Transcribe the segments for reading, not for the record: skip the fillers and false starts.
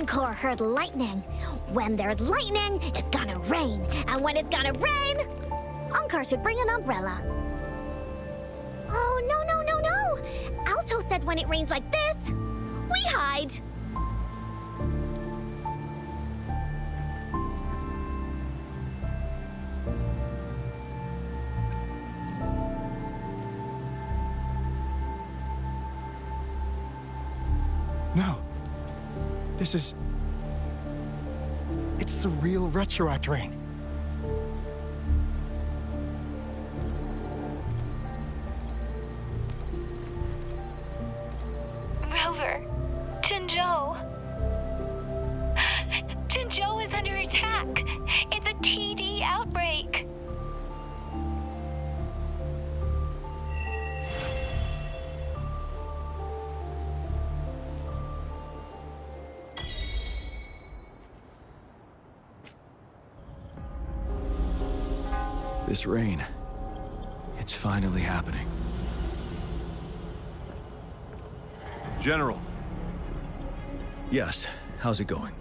Encore heard lightning. When there's lightning, it's gonna rain. And when it's gonna rain, Encore should bring an umbrella. Oh, no. Alto said when it rains like this, we hide. No. This is... It's the real Retroact rain. Rover, Jinzhou. Jinzhou is under attack. It's a TD outbreak. This rain, it's finally happening. General. Yes, how's it going?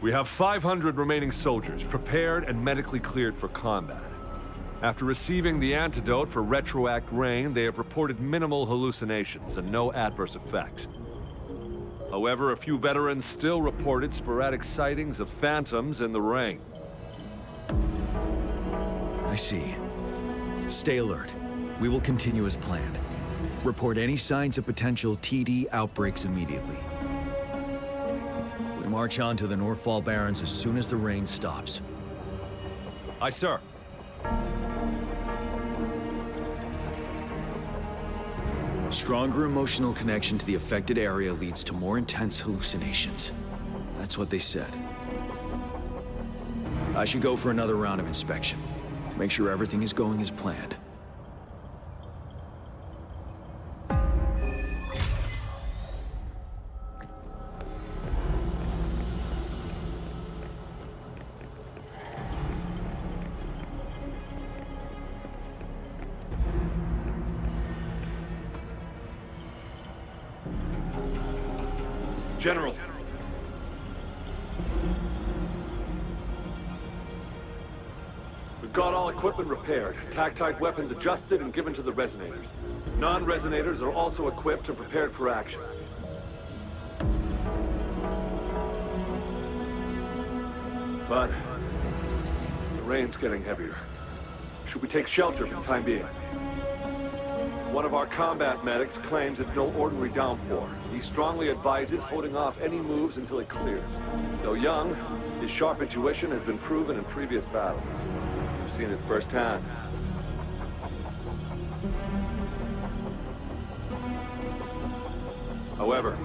We have 500 remaining soldiers, prepared and medically cleared for combat. After receiving the antidote for Retroact rain, they have reported minimal hallucinations and no adverse effects. However, a few veterans still reported sporadic sightings of phantoms in the rain. I see. Stay alert. We will continue as planned. Report any signs of potential TD outbreaks immediately. We march on to the Norfall Barrens as soon as the rain stops. Aye, sir. Stronger emotional connection to the affected area leads to more intense hallucinations. That's what they said. I should go for another round of inspection. Make sure everything is going as planned. General. We've got all equipment repaired, tactite weapons adjusted and given to the resonators. Non-resonators are also equipped and prepared for action. But the rain's getting heavier. Should we take shelter for the time being? One of our combat medics claims it's no ordinary downpour. He strongly advises holding off any moves until it clears. Though young, his sharp intuition has been proven in previous battles. We've seen it firsthand. However,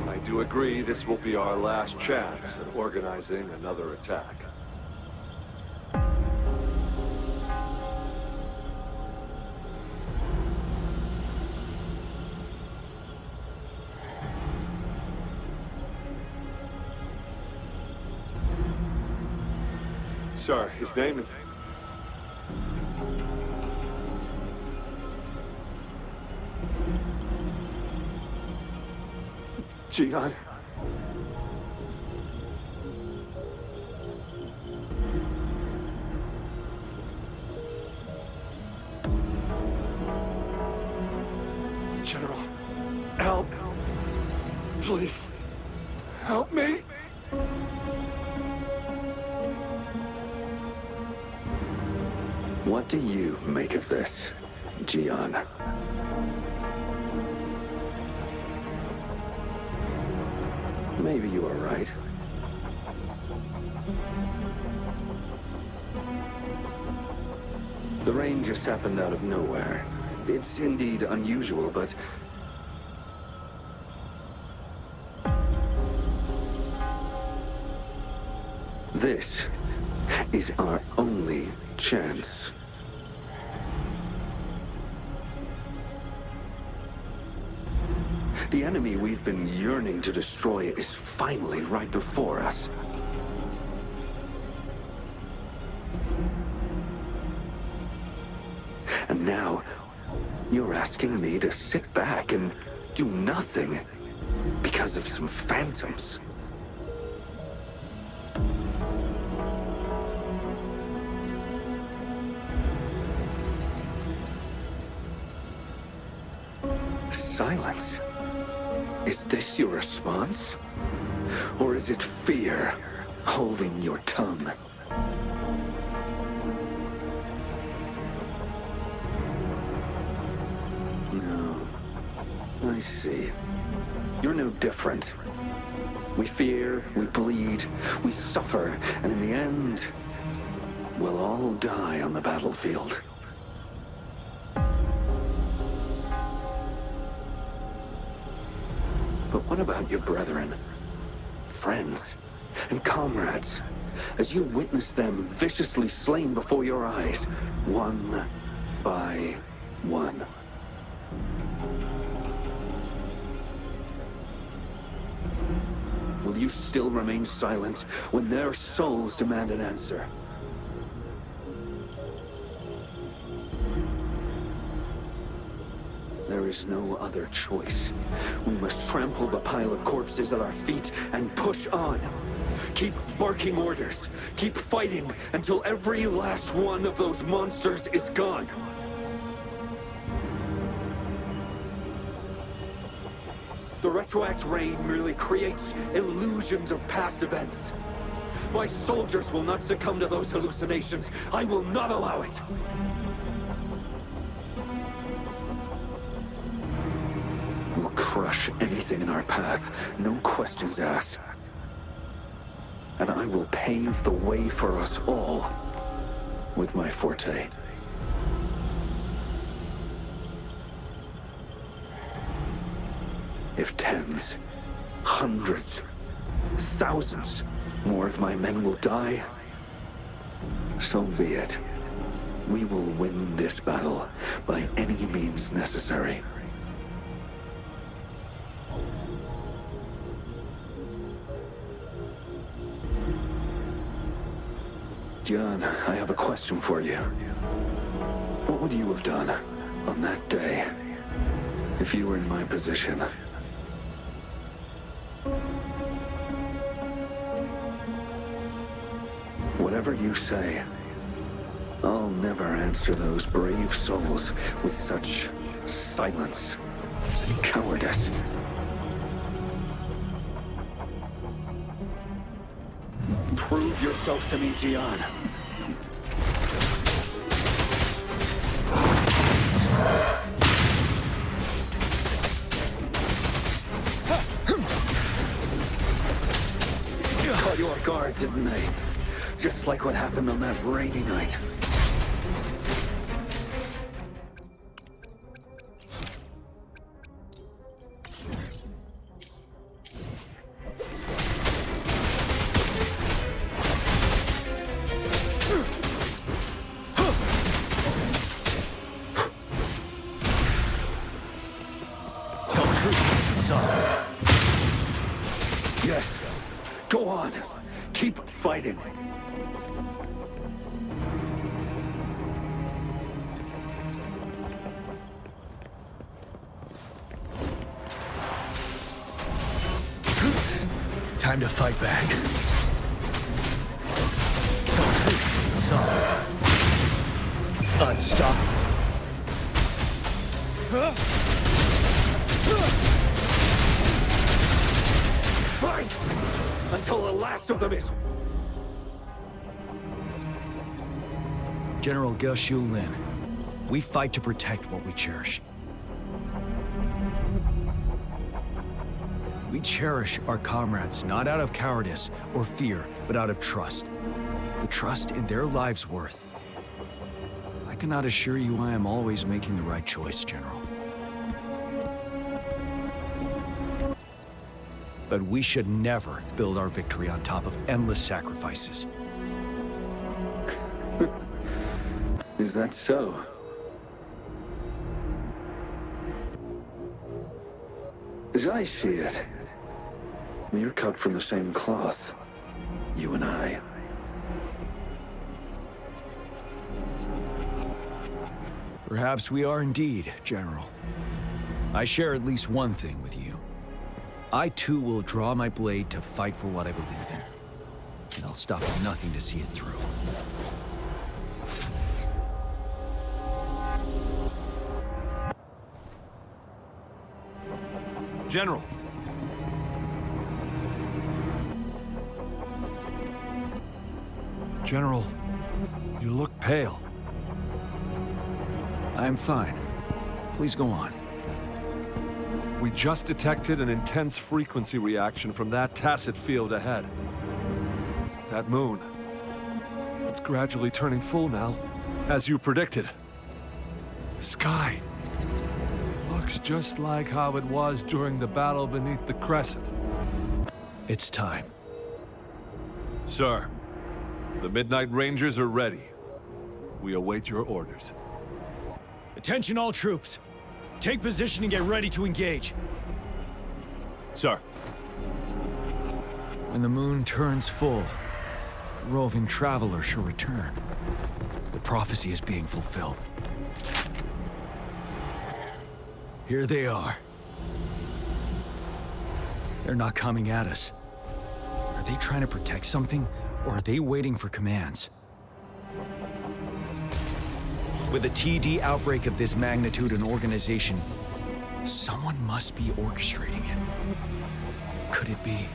I do agree this will be our last chance at organizing another attack. Sir, his name is... Jian. General, help. Please, help me. What do you make of this, Jian? Maybe you are right. The rain just happened out of nowhere. It's indeed unusual, but... this is our only chance. The enemy we've been yearning to destroy is finally right before us. And now, you're asking me to sit back and do nothing because of some phantoms. Silence. Is this your response? Or is it fear holding your tongue? No. I see. You're no different. We fear, we bleed, we suffer, and in the end, we'll all die on the battlefield. But what about your brethren, friends, and comrades, as you witness them viciously slain before your eyes, one by one? Will you still remain silent when their souls demand an answer? There is no other choice. We must trample the pile of corpses at our feet and push on. Keep barking orders. Keep fighting until every last one of those monsters is gone. The retroact rain merely creates illusions of past events. My soldiers will not succumb to those hallucinations. I will not allow it. We'll crush anything in our path, no questions asked. And I will pave the way for us all with my forte. If tens, hundreds, thousands more of my men will die, so be it. We will win this battle by any means necessary. John, I have a question for you. What would you have done on that day if you were in my position? Whatever you say, I'll never answer those brave souls with such silence and cowardice. Prove yourself to me, Gian. Caught you off guard, didn't they? Just like what happened on that rainy night. Tell truth, son. Yes. Go on. Keep fighting. Time to fight back. Tell truth, son. Unstoppable. Fight! Until the last of them is... General Ge Shu-lin, we fight to protect what we cherish. We cherish our comrades not out of cowardice or fear, but out of trust. The trust in their lives' worth. I cannot assure you I am always making the right choice, General. But we should never build our victory on top of endless sacrifices. Is that so? As I see it, we're cut from the same cloth, you and I. Perhaps we are indeed, General. I share at least one thing with you. I too will draw my blade to fight for what I believe in. And I'll stop at nothing to see it through. General. General, you look pale. I'm fine. Please go on. We just detected an intense frequency reaction from that tacit field ahead. That moon. It's gradually turning full now, as you predicted. The sky. It looks just like how it was during the battle beneath the crescent. It's time. Sir, the Midnight Rangers are ready. We await your orders. Attention all troops. Take position and get ready to engage. Sir. When the moon turns full, roving travelers shall return. The prophecy is being fulfilled. Here they are. They're not coming at us. Are they trying to protect something, or are they waiting for commands? With a TD outbreak of this magnitude and organization, someone must be orchestrating it. Could it be?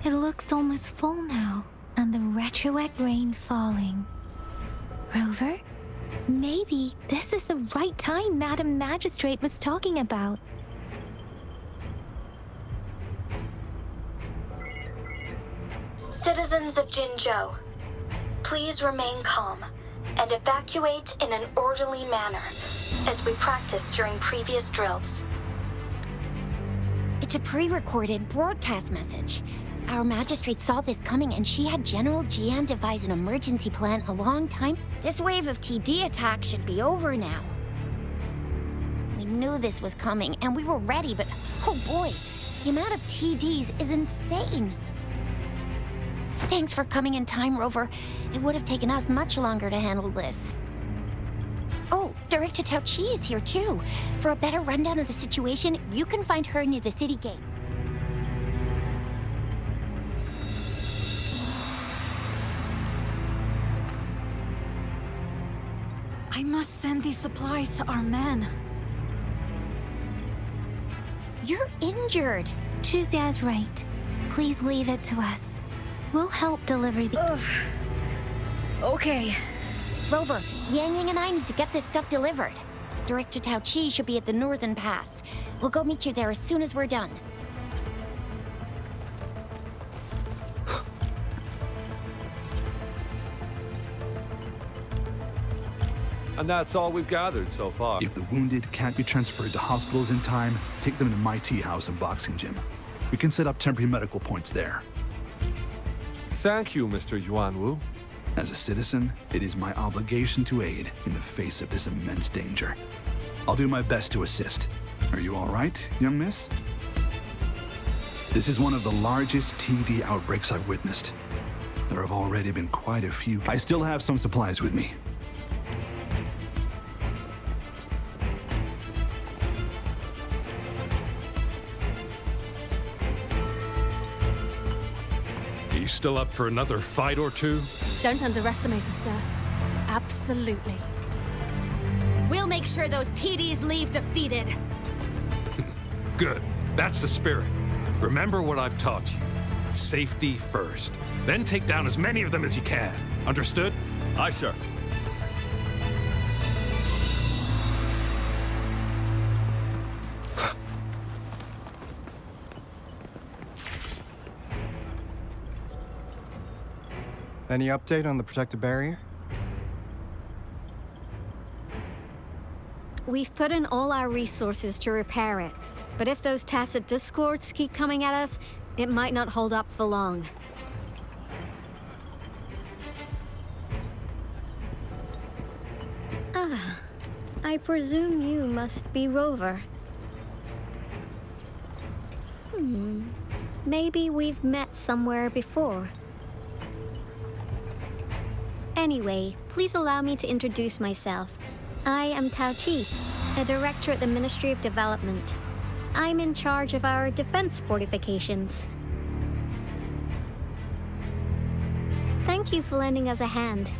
It looks almost full now, and the retroact rain falling. Rover, maybe this is the right time Madam Magistrate was talking about. Citizens of Jinzhou, please remain calm and evacuate in an orderly manner, as we practiced during previous drills. It's a pre-recorded broadcast message. Our magistrate saw this coming and she had General Jian devise an emergency plan a long time. This wave of TD attacks should be over now. We knew this was coming and we were ready, but oh boy, the amount of TDs is insane. Thanks for coming in time, Rover. It would have taken us much longer to handle this. Oh, Director Tao Chi is here too. For a better rundown of the situation, you can find her near the city gate. I must send these supplies to our men. You're injured. Chuxia's right. Please leave it to us. We'll help deliver the... Okay. Rover, Yang Yang and I need to get this stuff delivered. Director Tao Chi should be at the Northern Pass. We'll go meet you there as soon as we're done. And that's all we've gathered so far. If the wounded can't be transferred to hospitals in time, take them to my tea house and boxing gym. We can set up temporary medical points there. Thank you, Mr. Yuanwu. As a citizen, it is my obligation to aid in the face of this immense danger. I'll do my best to assist. Are you all right, young miss? This is one of the largest TD outbreaks I've witnessed. There have already been quite a few. I still have some supplies with me. still up for another fight or two? Don't underestimate us, sir. Absolutely. We'll make sure those TDs leave defeated. Good. That's the spirit. Remember what I've taught you. Safety first. Then take down as many of them as you can. Understood? Aye, sir. Any update on the protective barrier? We've put in all our resources to repair it, but if those tacit discords keep coming at us, it might not hold up for long. Ah, I presume you must be Rover. Maybe we've met somewhere before. Anyway, please allow me to introduce myself. I am Tao Chi, a director at the Ministry of Development. I'm in charge of our defense fortifications. Thank you for lending us a hand.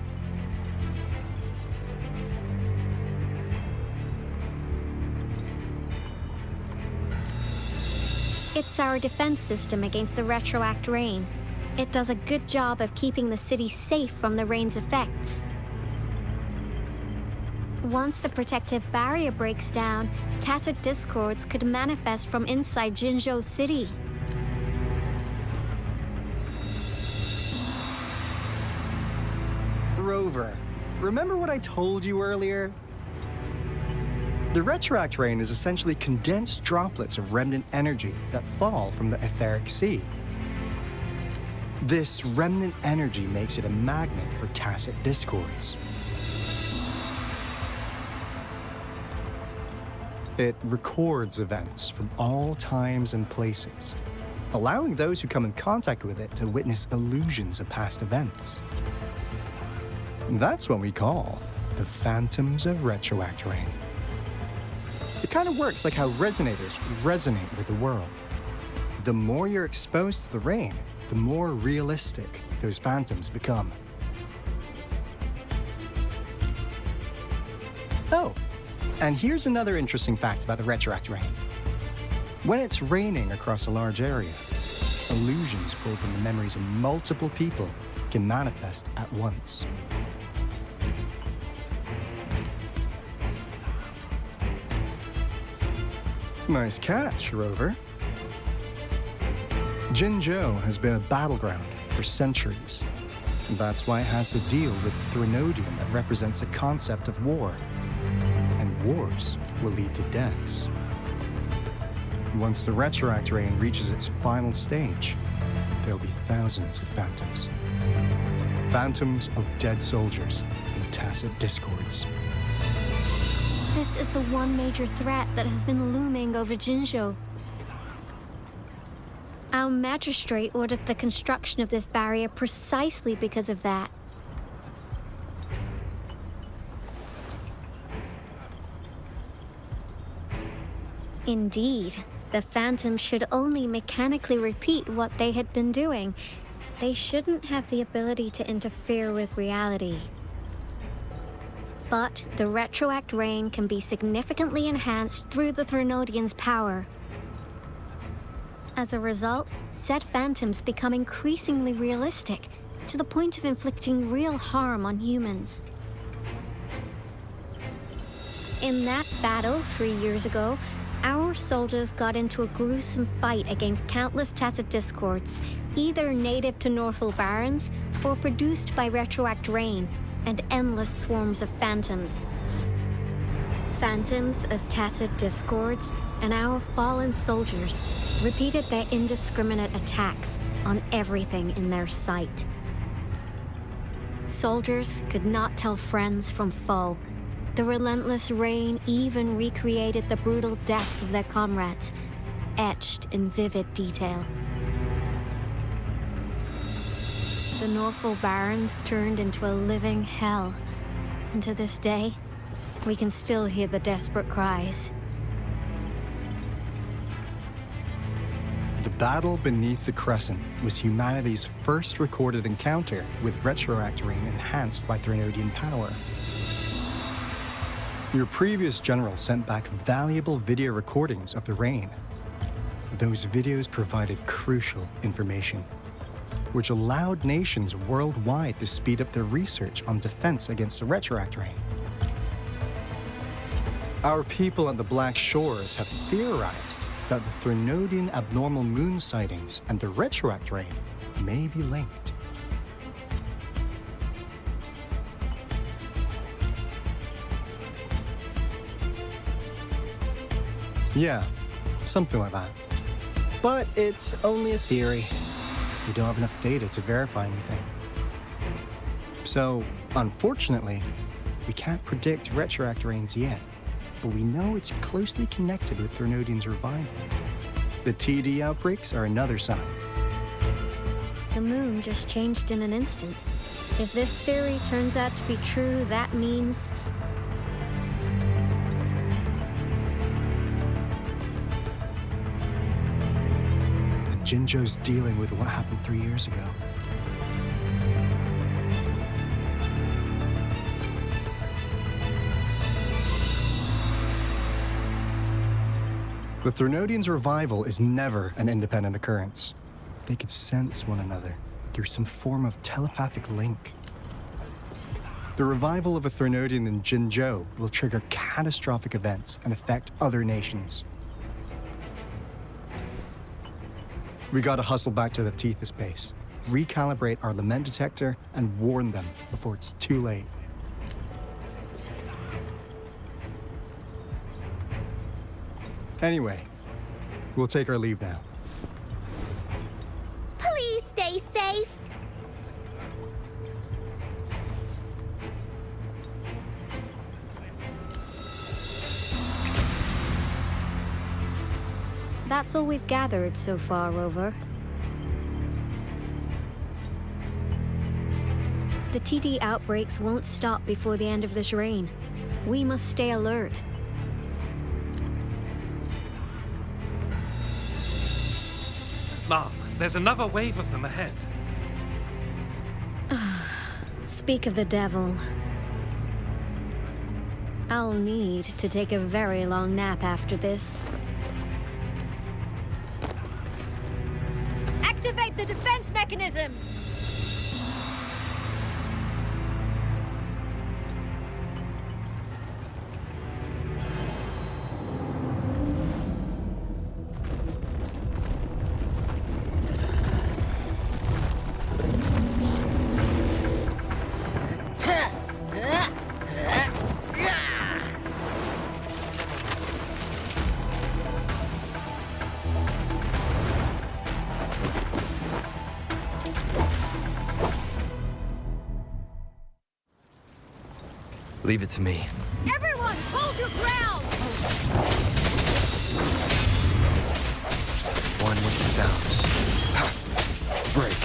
It's our defense system against the retroact rain. It does a good job of keeping the city safe from the rain's effects. Once the protective barrier breaks down, tacit discords could manifest from inside Jinzhou City. Rover, remember what I told you earlier? The retroact rain is essentially condensed droplets of remnant energy that fall from the etheric sea. This remnant energy makes it a magnet for tacit discords. It records events from all times and places, allowing those who come in contact with it to witness illusions of past events. That's what we call the phantoms of retroact rain. It kind of works like how resonators resonate with the world. The more you're exposed to the rain, the more realistic those phantoms become. Oh, and here's another interesting fact about the retroact rain. When it's raining across a large area, illusions pulled from the memories of multiple people can manifest at once. Nice catch, Rover. Jinzhou has been a battleground for centuries. That's why it has to deal with Threnodium that represents the concept of war. And wars will lead to deaths. Once the retroact rain reaches its final stage, there'll be thousands of phantoms. Phantoms of dead soldiers in tacit discords. This is the one major threat that has been looming over Jinzhou. Our magistrate ordered the construction of this barrier precisely because of that. Indeed, the Phantoms should only mechanically repeat what they had been doing. They shouldn't have the ability to interfere with reality. But the retroact rain can be significantly enhanced through the Threnodian's power. As a result, said phantoms become increasingly realistic, to the point of inflicting real harm on humans. In that battle 3 years ago, our soldiers got into a gruesome fight against countless tacit discords, either native to Norfall Barrens or produced by retroact rain and endless swarms of phantoms. Phantoms of tacit discords and our fallen soldiers repeated their indiscriminate attacks on everything in their sight. Soldiers could not tell friends from foe. The relentless rain even recreated the brutal deaths of their comrades, etched in vivid detail. The Norfall Barrens turned into a living hell, and to this day, we can still hear the desperate cries. The Battle Beneath the Crescent was humanity's first recorded encounter with retroact rain enhanced by Threnodian power. Your previous general sent back valuable video recordings of the rain. Those videos provided crucial information, which allowed nations worldwide to speed up their research on defense against the retroact rain. Our people at the Black Shores have theorized that the Threnodian abnormal moon sightings and the retroact rain may be linked. Yeah, something like that. But it's only a theory. We don't have enough data to verify anything. So, unfortunately, we can't predict retroact rains yet, but we know it's closely connected with Threnodian's revival. The TD outbreaks are another sign. The moon just changed in an instant. If this theory turns out to be true, that means... And Jinzhou's dealing with what happened 3 years ago. The Threnodians' revival is never an independent occurrence. They could sense one another through some form of telepathic link. The revival of a Threnodian in Jinzhou will trigger catastrophic events and affect other nations. We gotta hustle back to the Tethys base, recalibrate our lament detector, and warn them before it's too late. Anyway, we'll take our leave now. Please stay safe. That's all we've gathered so far, Rover. The TD outbreaks won't stop before the end of this reign. We must stay alert. Mom, there's another wave of them ahead. Speak of the devil. I'll need to take a very long nap after this. Activate the defense mechanisms! Leave it to me. Everyone, hold your ground! One with the sounds. Break.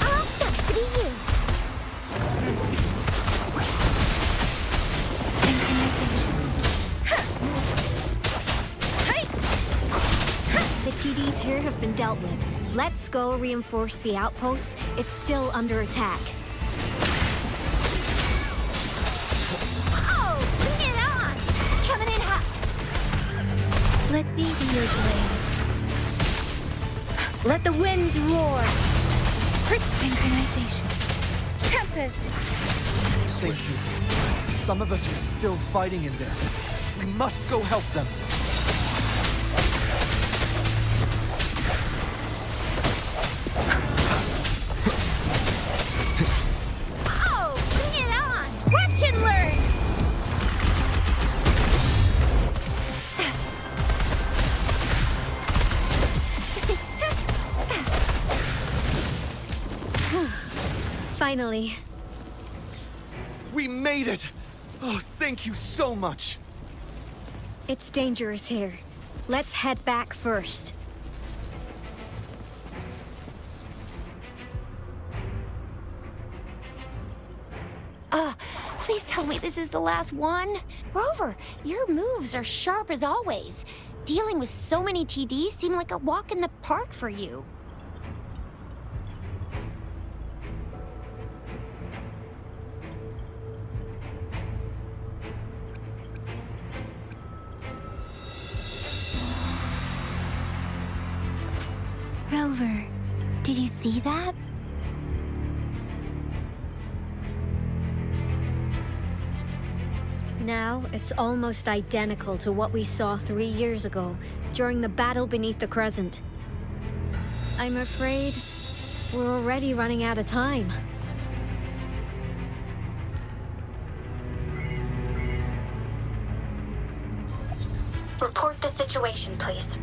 Ah, sucks to be you. The TDs here have been dealt with. Let's go reinforce the outpost. It's still under attack. Oh, bring it on! Coming in hot. Let me be your blade. Let the winds roar. Quick synchronization. Tempest. Thank you. Some of us are still fighting in there. We must go help them. Oh, bring it on! Watch and learn! Finally. We made it! Oh, thank you so much! It's dangerous here. Let's head back first. tell me this is the last one? Rover, your moves are sharp as always. Dealing with so many TDs seem like a walk in the park for you. Rover, did you see that? Now, it's almost identical to what we saw 3 years ago, during the battle beneath the Crescent. I'm afraid we're already running out of time. Report the situation, please.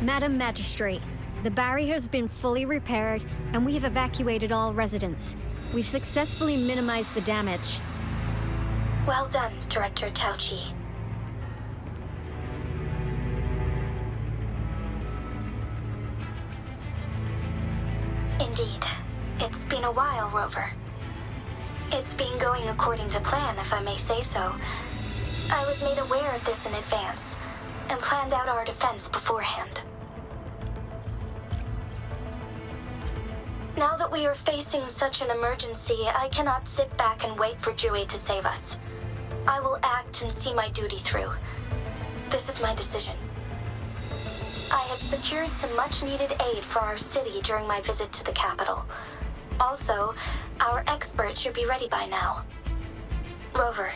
Madam Magistrate, the barrier has been fully repaired, and we have evacuated all residents. We've successfully minimized the damage. Well done, Director Tauchi. Indeed. It's been a while, Rover. It's been going according to plan, if I may say so. I was made aware of this in advance, and planned out our defense beforehand. Now that we are facing such an emergency, I cannot sit back and wait for Jue to save us. I will act and see my duty through. This is my decision. I have secured some much-needed aid for our city during my visit to the capital. Also, our expert should be ready by now. Rover,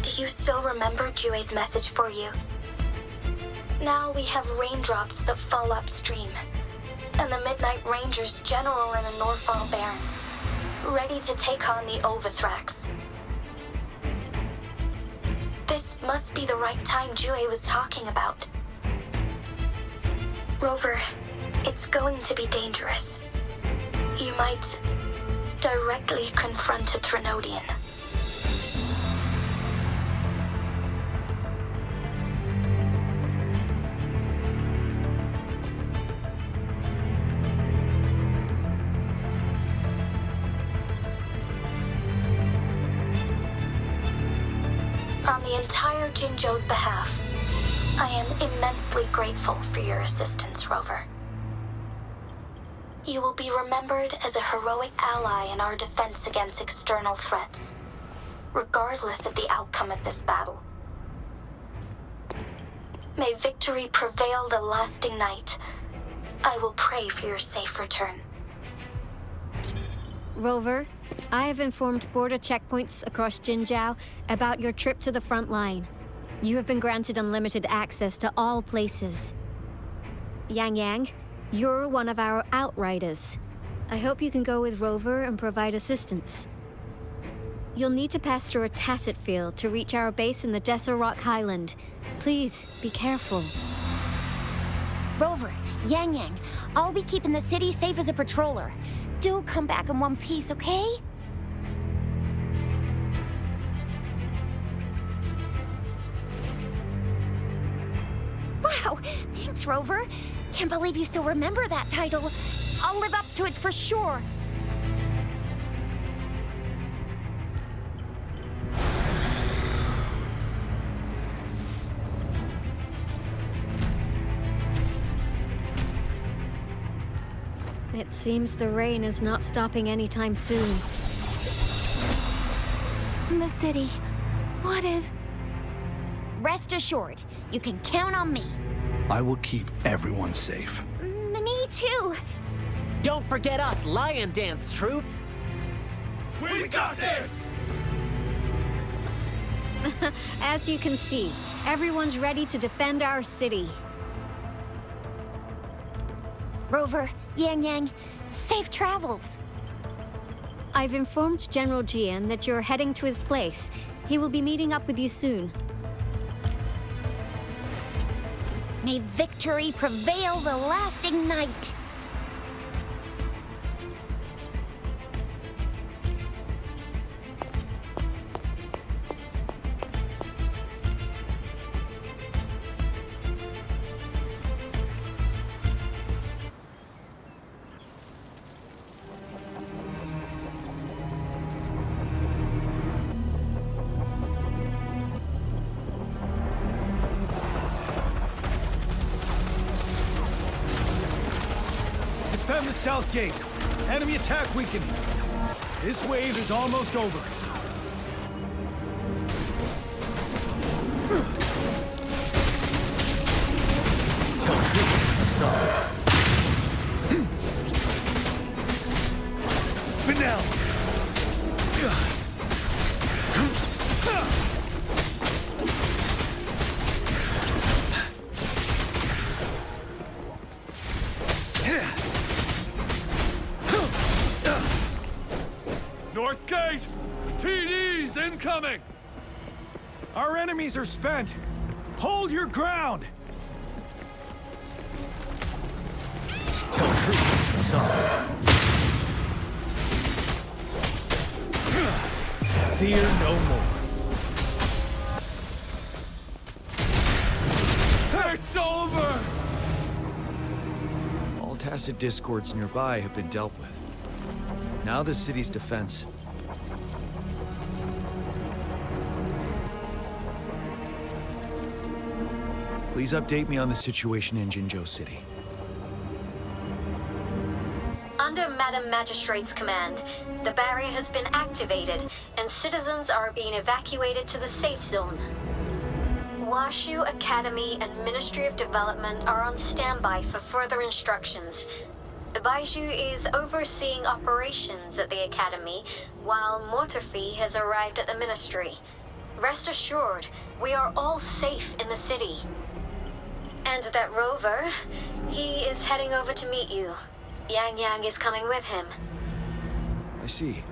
do you still remember Jue's message for you? Now we have raindrops that fall upstream, and the Midnight Rangers general in the Norfall Barrens, ready to take on the Overthrax. This must be the right time Jue was talking about. Rover, it's going to be dangerous. You might directly confront a Trinodian. On the entire Jinzhou's behalf, I am immensely grateful for your assistance, Rover. You will be remembered as a heroic ally in our defense against external threats, regardless of the outcome of this battle. May victory prevail the lasting night. I will pray for your safe return. Rover, I have informed border checkpoints across Jinzhou about your trip to the front line. You have been granted unlimited access to all places. Yang Yang, you're one of our outriders. I hope you can go with Rover and provide assistance. You'll need to pass through a tacit field to reach our base in the Desert Rock Highland. Please, be careful. Rover, Yang Yang, I'll be keeping the city safe as a patroller. Do come back in one piece, okay? Wow, thanks, Rover. Can't believe you still remember that title. I'll live up to it for sure. It seems the rain is not stopping anytime soon. The city. What if... Rest assured, you can count on me. I will keep everyone safe. Me too. Don't forget us, Lion Dance Troop. We got this! As you can see, everyone's ready to defend our city. Rover, Yang Yang, safe travels. I've informed General Jian that you're heading to his place. He will be meeting up with you soon. May victory prevail the lasting night. Arm the south gate. Enemy attack weakening. This wave is almost over. Tell truth, son. Vanel! North Gate! TDs incoming! Our enemies are spent. Hold your ground! Tell truth, son. Fear no more. It's over! All tacit discords nearby have been dealt with. Now the city's defense. Please update me on the situation in Jinzhou City. Under Madam Magistrate's command, the barrier has been activated, and citizens are being evacuated to the safe zone. Washu Academy and Ministry of Development are on standby for further instructions. Baiju is overseeing operations at the Academy, while Mortarfi has arrived at the Ministry. Rest assured, we are all safe in the city. And that rover, he is heading over to meet you. Yang Yang is coming with him. I see.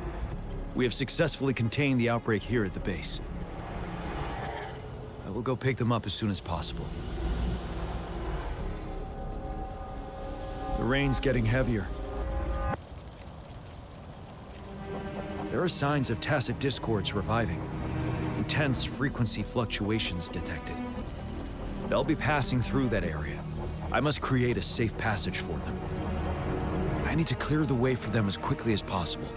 We have successfully contained the outbreak here at the base. I will go pick them up as soon as possible. The rain's getting heavier. There are signs of tacit discords reviving. Intense frequency fluctuations detected. They'll be passing through that area. I must create a safe passage for them. I need to clear the way for them as quickly as possible.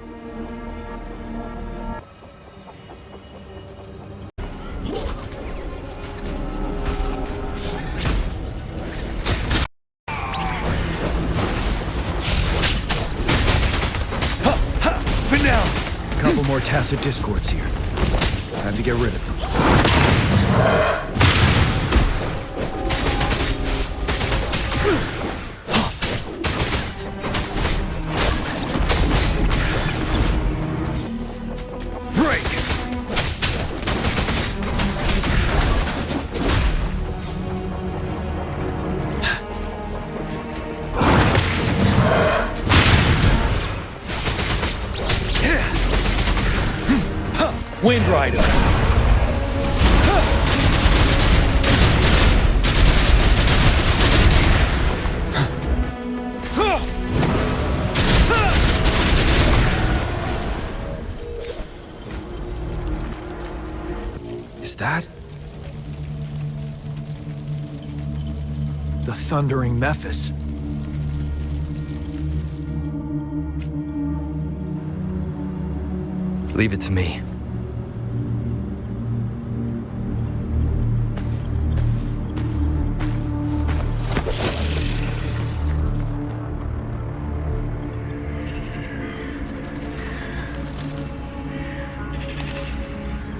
Couple more tacit discords here. Time to get rid of them. Break! Wind Rider! Is that the Thundering Mephis? Leave it to me.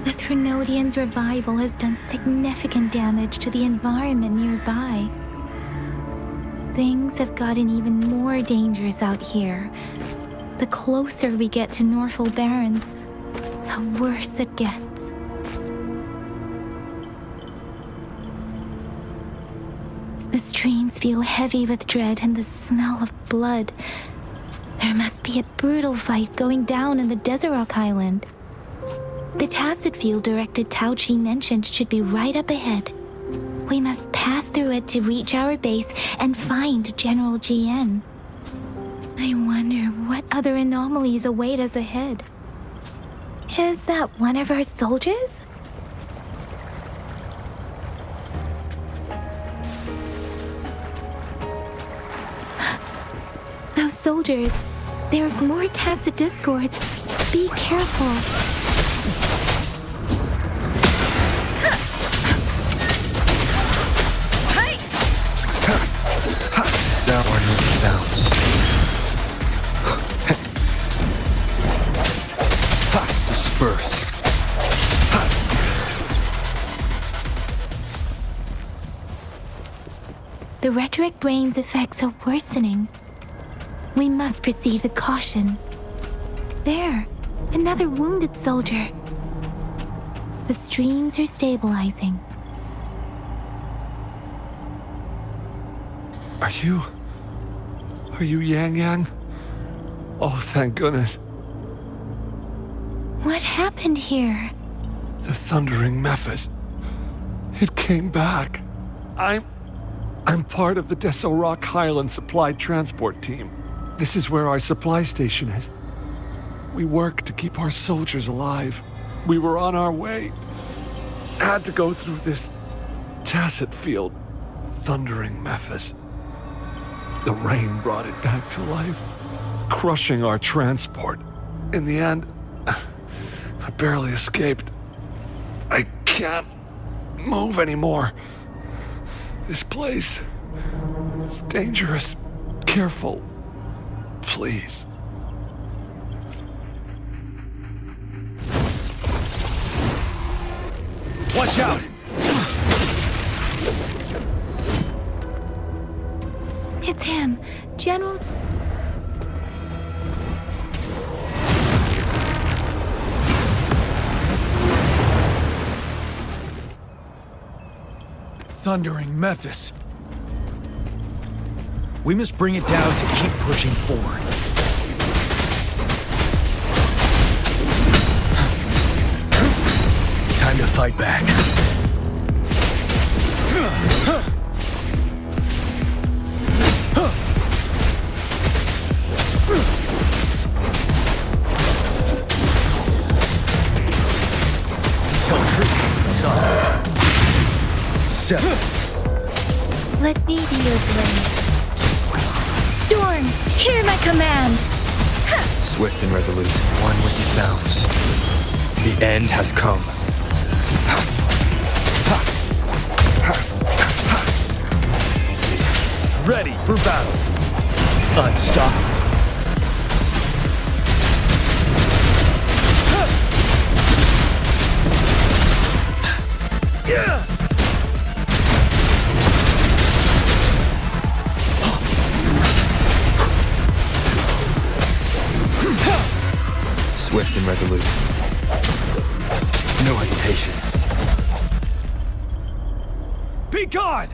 The Threnodian's revival has done significant damage to the environment nearby. Things have gotten even more dangerous out here. The closer we get to Norfall Barrens, the worse it gets. The streams feel heavy with dread and the smell of blood. There must be a brutal fight going down in the Desert Island. The tacit field Director Tauchi mentioned should be right up ahead. We must pass through it to reach our base and find General GN. I wonder what other anomalies await us ahead. Is that one of our soldiers? Those soldiers, there's more tacit discords. Be careful. Sound or no sounds. The retroact rain's effects are worsening. We must proceed with caution. There, another wounded soldier. The streams are stabilizing. Are you Yang Yang? Oh, thank goodness. What happened here? The Thundering Mephis. It came back. I'm part of the Deso Rock Highland Supply Transport Team. This is where our supply station is. We work to keep our soldiers alive. We were on our way. Had to go through this tacit field. Thundering Mephis. The rain brought it back to life, crushing our transport. In the end, I barely escaped. I can't move anymore. This place is dangerous. Careful, please. Watch out! It's him, General... Thundering Mephis. We must bring it down to keep pushing forward. Time to fight back. Tell truth, son. Let me be your blade. Storm, hear my command! Swift and resolute, one with the sounds. The end has come. Ready for battle. Unstoppable. Swift and resolute. No hesitation. Be gone!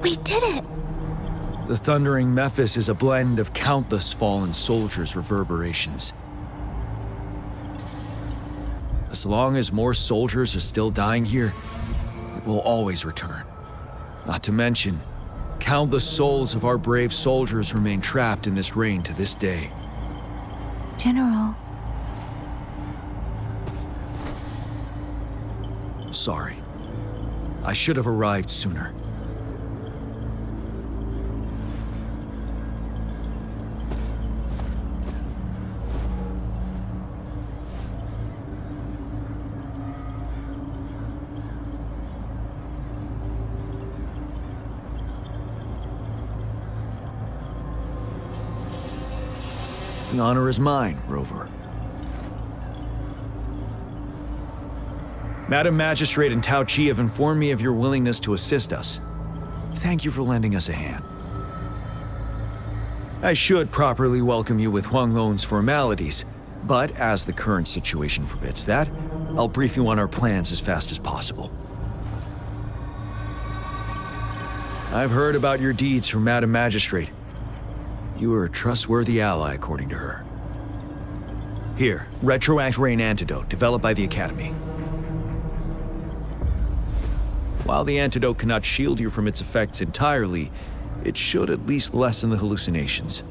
We did it! The Thundering Mephis is a blend of countless fallen soldiers' reverberations. As long as more soldiers are still dying here, it will always return. Not to mention, countless souls of our brave soldiers remain trapped in this rain to this day. General. Sorry. I should have arrived sooner. The honor is mine, Rover. Madam Magistrate and Tao Chi have informed me of your willingness to assist us. Thank you for lending us a hand. I should properly welcome you with Huang Lon's formalities, but as the current situation forbids that, I'll brief you on our plans as fast as possible. I've heard about your deeds from Madam Magistrate. You are a trustworthy ally, according to her. Here, Retroact Rain Antidote, developed by the Academy. While the antidote cannot shield you from its effects entirely, it should at least lessen the hallucinations.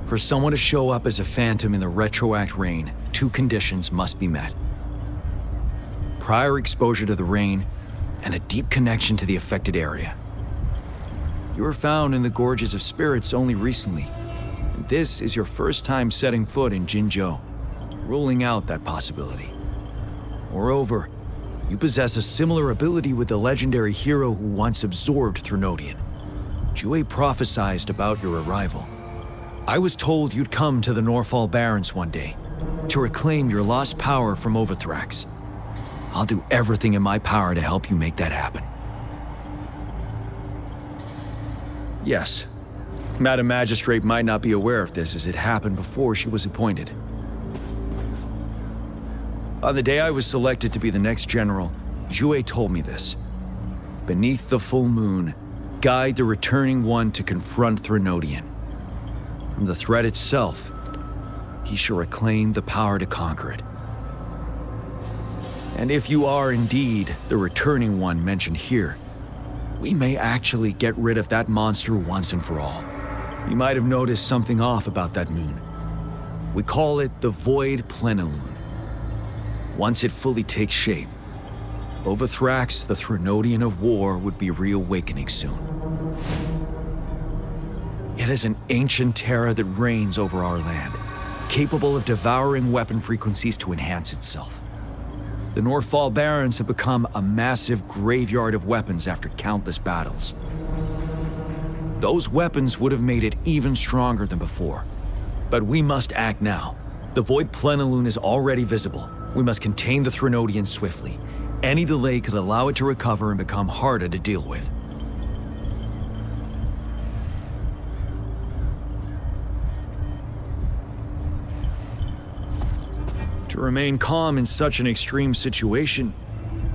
For someone to show up as a phantom in the Retroact Rain, 2 conditions must be met. Prior exposure to the rain, and a deep connection to the affected area. You were found in the Gorges of Spirits only recently, and this is your first time setting foot in Jinzhou, ruling out that possibility. Moreover, you possess a similar ability with the legendary hero who once absorbed Threnodian. Jue prophesied about your arrival. I was told you'd come to the Norfall Barrens one day, to reclaim your lost power from Overthrax. I'll do everything in my power to help you make that happen. Yes, Madam Magistrate might not be aware of this as it happened before she was appointed. On the day I was selected to be the next general, Jue told me this. Beneath the full moon, guide the returning one to confront Threnodian. From the threat itself, he shall reclaim the power to conquer it. And if you are indeed the returning one mentioned here, we may actually get rid of that monster once and for all. You might have noticed something off about that moon. We call it the Void Plenilune. Once it fully takes shape, Overthrax, the Threnodian of War, would be reawakening soon. It is an ancient terror that reigns over our land, capable of devouring weapon frequencies to enhance itself. The Norfall Barrens have become a massive graveyard of weapons after countless battles. Those weapons would have made it even stronger than before. But we must act now. The Void Plenilune is already visible. We must contain the Threnodian swiftly. Any delay could allow it to recover and become harder to deal with. To remain calm in such an extreme situation,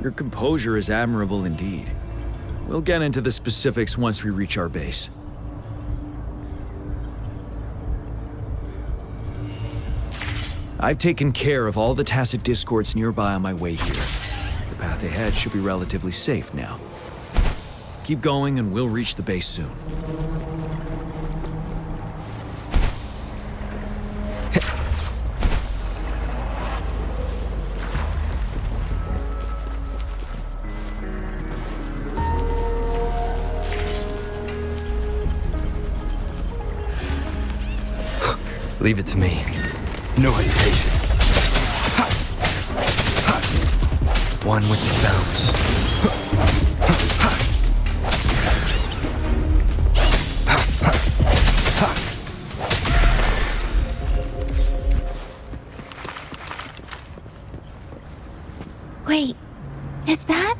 your composure is admirable indeed. We'll get into the specifics once we reach our base. I've taken care of all the tacit discords nearby on my way here. The path ahead should be relatively safe now. Keep going and we'll reach the base soon. Leave it to me. No hesitation. One with the sounds. Wait, is that?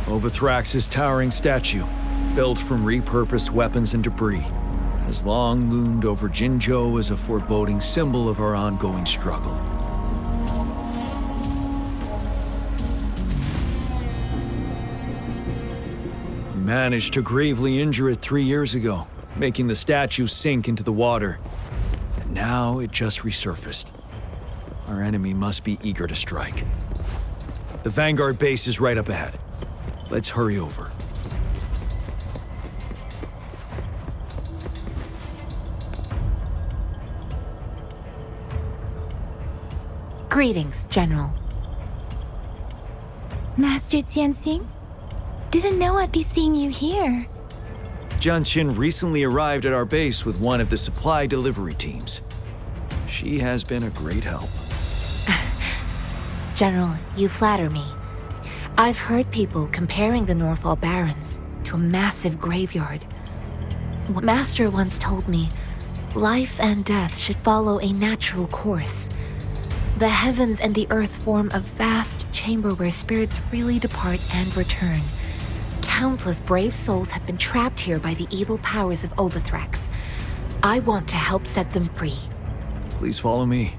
Overthrax's towering statue, built from repurposed weapons and debris, has long loomed over Jinzhou as a foreboding symbol of our ongoing struggle. We managed to gravely injure it 3 years ago, making the statue sink into the water. And now it just resurfaced. Our enemy must be eager to strike. The Vanguard base is right up ahead. Let's hurry over. Greetings, General. Master Tianxing? Didn't know I'd be seeing you here. Jianqin recently arrived at our base with one of the supply delivery teams. She has been a great help. General, you flatter me. I've heard people comparing the Norfall Barrens to a massive graveyard. Master once told me, life and death should follow a natural course. The heavens and the earth form a vast chamber where spirits freely depart and return. Countless brave souls have been trapped here by the evil powers of Overthrax. I want to help set them free. Please follow me.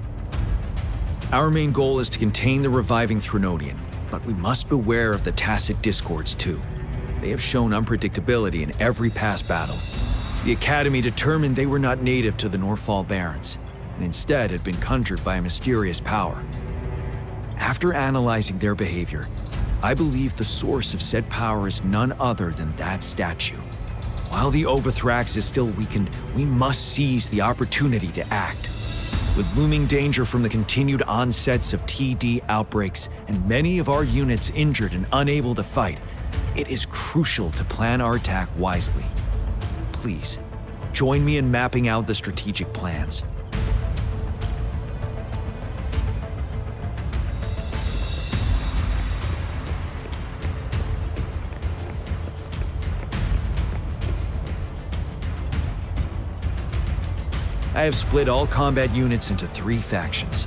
Our main goal is to contain the reviving Threnodian, but we must beware of the tacit discords too. They have shown unpredictability in every past battle. The Academy determined they were not native to the Norfall Barrens, and instead had been conjured by a mysterious power. After analyzing their behavior, I believe the source of said power is none other than that statue. While the Overthrax is still weakened, we must seize the opportunity to act. With looming danger from the continued onsets of TD outbreaks and many of our units injured and unable to fight, it is crucial to plan our attack wisely. Please, join me in mapping out the strategic plans. I have split all combat units into 3 factions.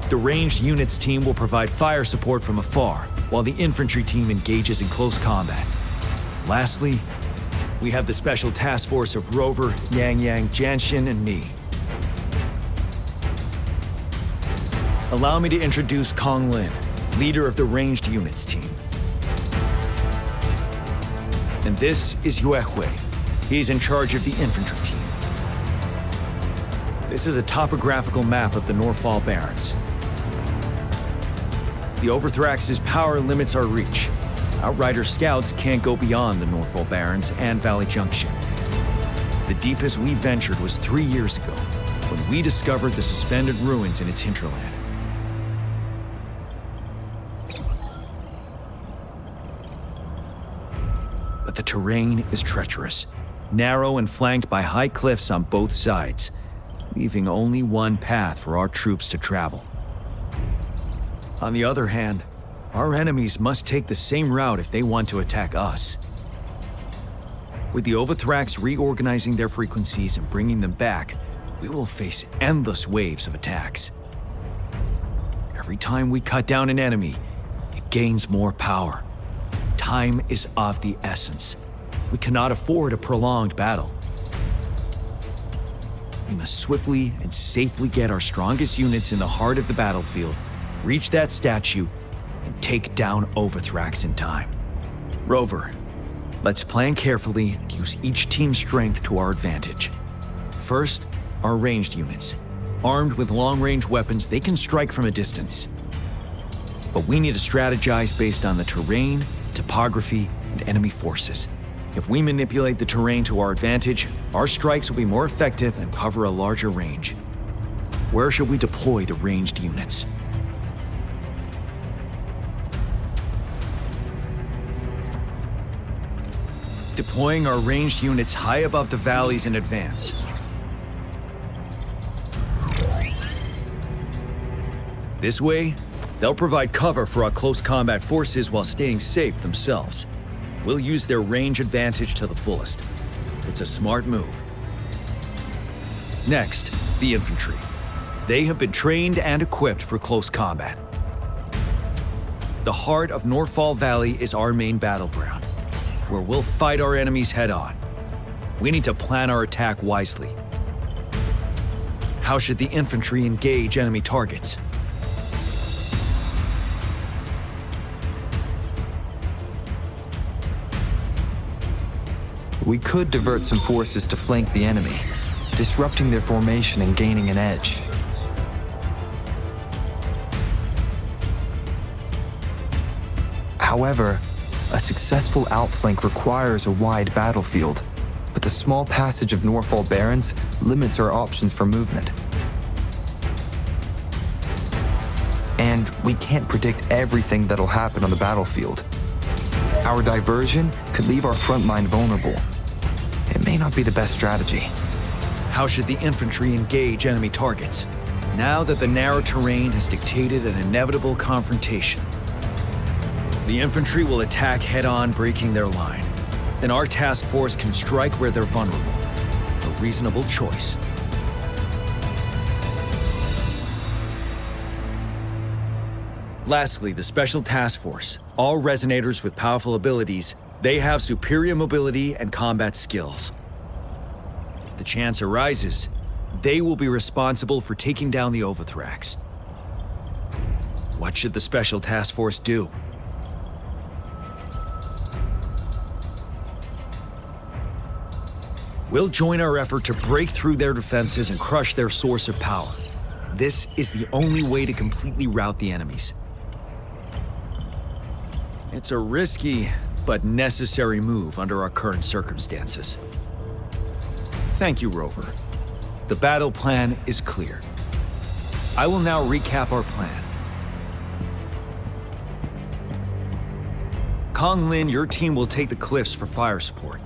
The ranged units team will provide fire support from afar, while the infantry team engages in close combat. Lastly, we have the special task force of Rover, Yang Yang, Janshin, and me. Allow me to introduce Kong Lin, leader of the ranged units team. And this is Yue Hui. He's in charge of the infantry team. This is a topographical map of the Norfall Barrens. The Overthrax's power limits our reach. Outrider scouts can't go beyond the Norfall Barrens and Valley Junction. The deepest we ventured was 3 years ago, when we discovered the suspended ruins in its hinterland. But the terrain is treacherous, narrow and flanked by high cliffs on both sides, leaving only one path for our troops to travel. On the other hand, our enemies must take the same route if they want to attack us. With the Overthrax reorganizing their frequencies and bringing them back, we will face endless waves of attacks. Every time we cut down an enemy, it gains more power. Time is of the essence. We cannot afford a prolonged battle. We must swiftly and safely get our strongest units in the heart of the battlefield, reach that statue, and take down Overthrax in time. Rover, let's plan carefully and use each team's strength to our advantage. First, our ranged units. Armed with long-range weapons, they can strike from a distance. But we need to strategize based on the terrain, topography, and enemy forces. If we manipulate the terrain to our advantage, our strikes will be more effective and cover a larger range. Where should we deploy the ranged units? Deploying our ranged units high above the valleys in advance. This way, they'll provide cover for our close combat forces while staying safe themselves. We'll use their range advantage to the fullest. It's a smart move. Next, the infantry. They have been trained and equipped for close combat. The heart of Norfall Valley is our main battleground, where we'll fight our enemies head-on. We need to plan our attack wisely. How should the infantry engage enemy targets? We could divert some forces to flank the enemy, disrupting their formation and gaining an edge. However, a successful outflank requires a wide battlefield, but the small passage of Norfall Barrens limits our options for movement. And we can't predict everything that'll happen on the battlefield. Our diversion could leave our front line vulnerable. It may not be the best strategy. How should the infantry engage enemy targets? Now that the narrow terrain has dictated an inevitable confrontation. The infantry will attack head-on, breaking their line. Then our task force can strike where they're vulnerable. A reasonable choice. Lastly, the Special Task Force. All resonators with powerful abilities, they have superior mobility and combat skills. If the chance arises, they will be responsible for taking down the Overthrax. What should the Special Task Force do? We'll join our effort to break through their defenses and crush their source of power. This is the only way to completely rout the enemies. It's a risky, but necessary move under our current circumstances. Thank you, Rover. The battle plan is clear. I will now recap our plan. Kong Lin, your team will take the cliffs for fire support.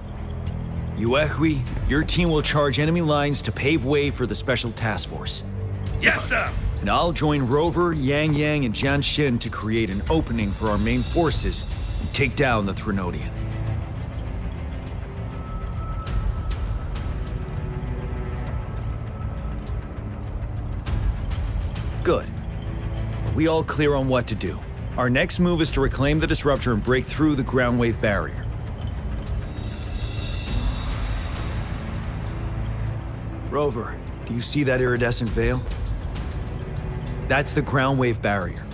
Yuehui, your team will charge enemy lines to pave way for the special task force. Yes, sir! And I'll join Rover, Yang Yang, and Jian Xin to create an opening for our main forces and take down the Threnodian. Good. Are we all clear on what to do? Our next move is to reclaim the disruptor and break through the ground wave barrier. Rover, do you see that iridescent veil? That's the ground wave barrier.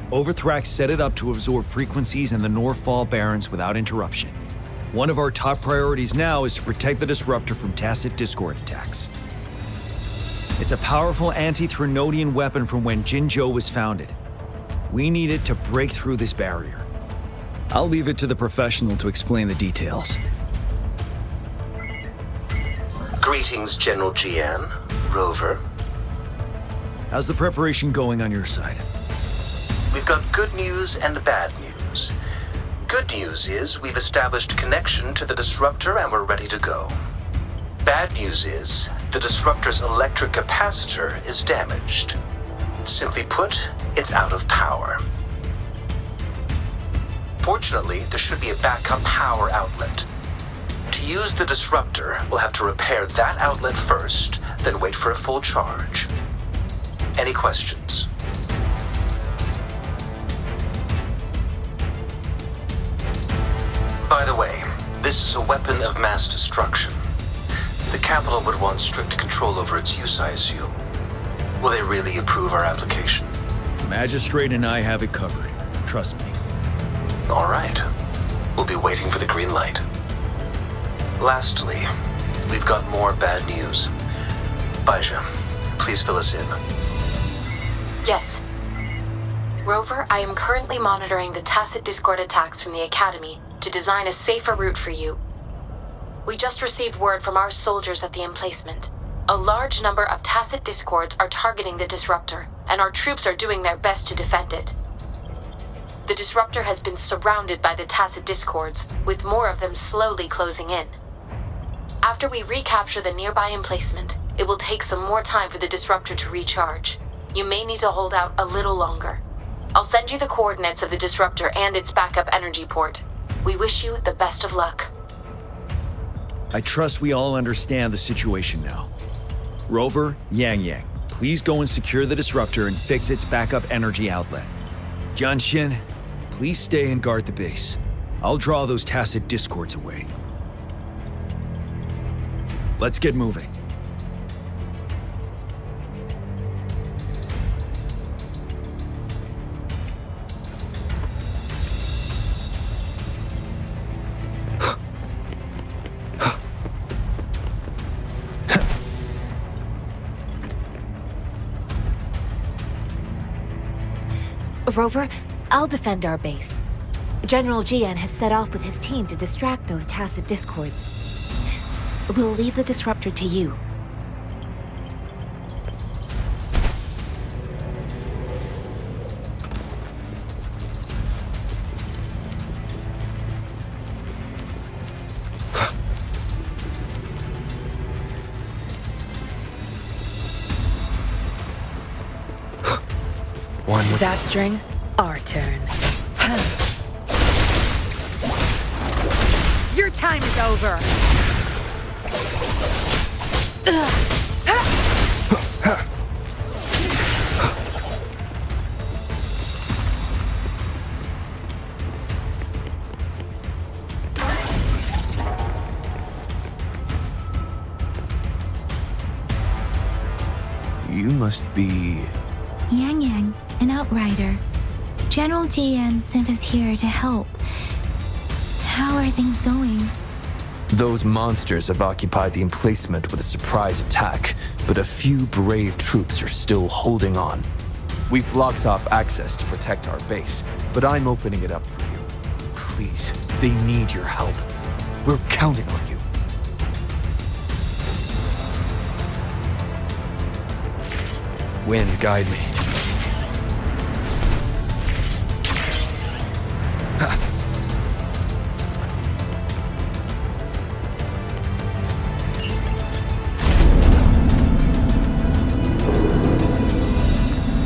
Overthrax set it up to absorb frequencies in the Norfall Barrens without interruption. One of our top priorities now is to protect the disruptor from tacit discord attacks. It's a powerful anti-Threnodian weapon from when Jinzhou was founded. We need it to break through this barrier. I'll leave it to the professional to explain the details. Greetings, General Jian, Rover. How's the preparation going on your side? We've got good news and bad news. Good news is we've established connection to the disruptor and we're ready to go. Bad news is the disruptor's electric capacitor is damaged. Simply put, it's out of power. Fortunately, there should be a backup power outlet. To use the disruptor, we'll have to repair that outlet first, then wait for a full charge. Any questions? By the way, this is a weapon of mass destruction. The capital would want strict control over its use, I assume. Will they really approve our application? Magistrate and I have it covered. Trust me. All right. We'll be waiting for the green light. Lastly, we've got more bad news. Baizha, please fill us in. Yes. Rover, I am currently monitoring the tacit discord attacks from the Academy to design a safer route for you. We just received word from our soldiers at the emplacement. A large number of tacit discords are targeting the disruptor, and our troops are doing their best to defend it. The disruptor has been surrounded by the tacit discords, with more of them slowly closing in. After we recapture the nearby emplacement, it will take some more time for the disruptor to recharge. You may need to hold out a little longer. I'll send you the coordinates of the disruptor and its backup energy port. We wish you the best of luck. I trust we all understand the situation now. Rover, Yang Yang, please go and secure the disruptor and fix its backup energy outlet. Jian Xin, please stay and guard the base. I'll draw those tacit discords away. Let's get moving. Rover, I'll defend our base. General Jian has set off with his team to distract those tacit discords. We'll leave the disruptor to you. That string, our turn. Your time is over. You must be... Yang Yang, an outrider. General Jian sent us here to help. How are things going? Those monsters have occupied the emplacement with a surprise attack, but a few brave troops are still holding on. We've blocked off access to protect our base, but I'm opening it up for you. Please, they need your help. We're counting on you. Wind, guide me.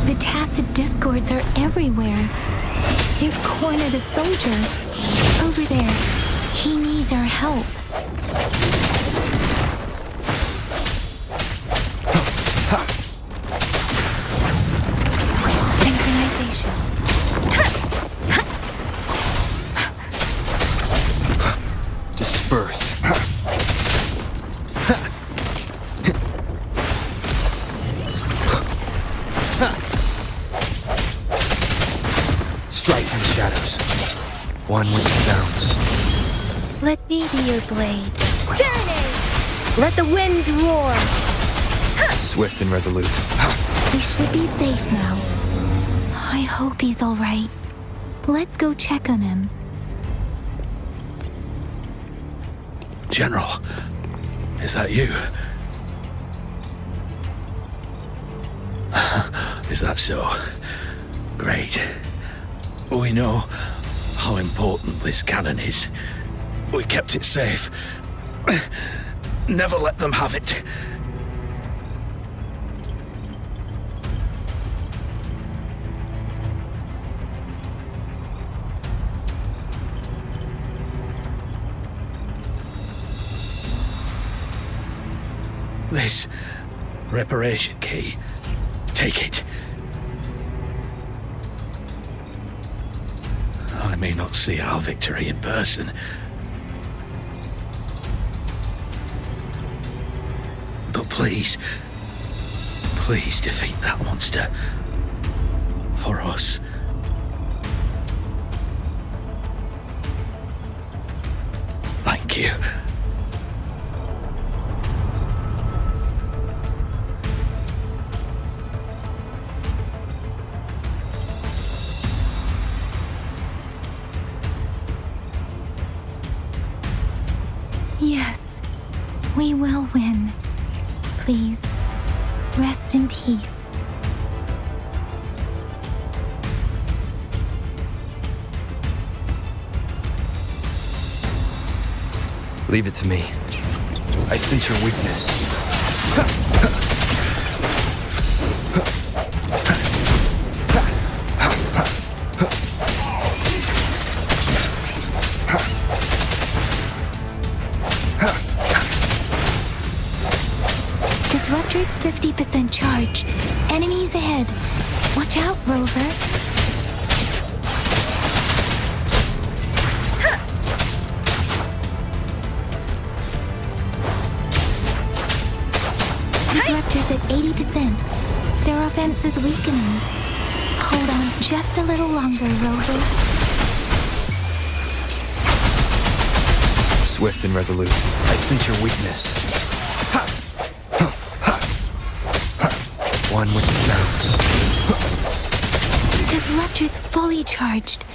The tacit discords are everywhere. They've cornered a soldier. Over there. He needs our help. Synchronization. Disperse. Strike from the shadows. One with the sounds. Let me be your blade. Serenade! Let the winds roar! Swift and resolute. We should be safe now. I hope he's all right. Let's go check on him. General, is that you? Is that so? Great. We know how important this cannon is. We kept it safe. Never let them have it. This reparation key. Take it. I may not see our victory in person. But please, please defeat that monster. For us. Thank you. Yes, we will win. Please, rest in peace. Leave it to me. I sense your weakness. Disruptor's 50% charge. Enemies ahead. Watch out, Rover. Disruptor's at 80%. Their offense is weakening. Hold on just a little longer, Rover. Swift and resolute. I sense your weakness. One with the sounds. Disruptor's fully charged.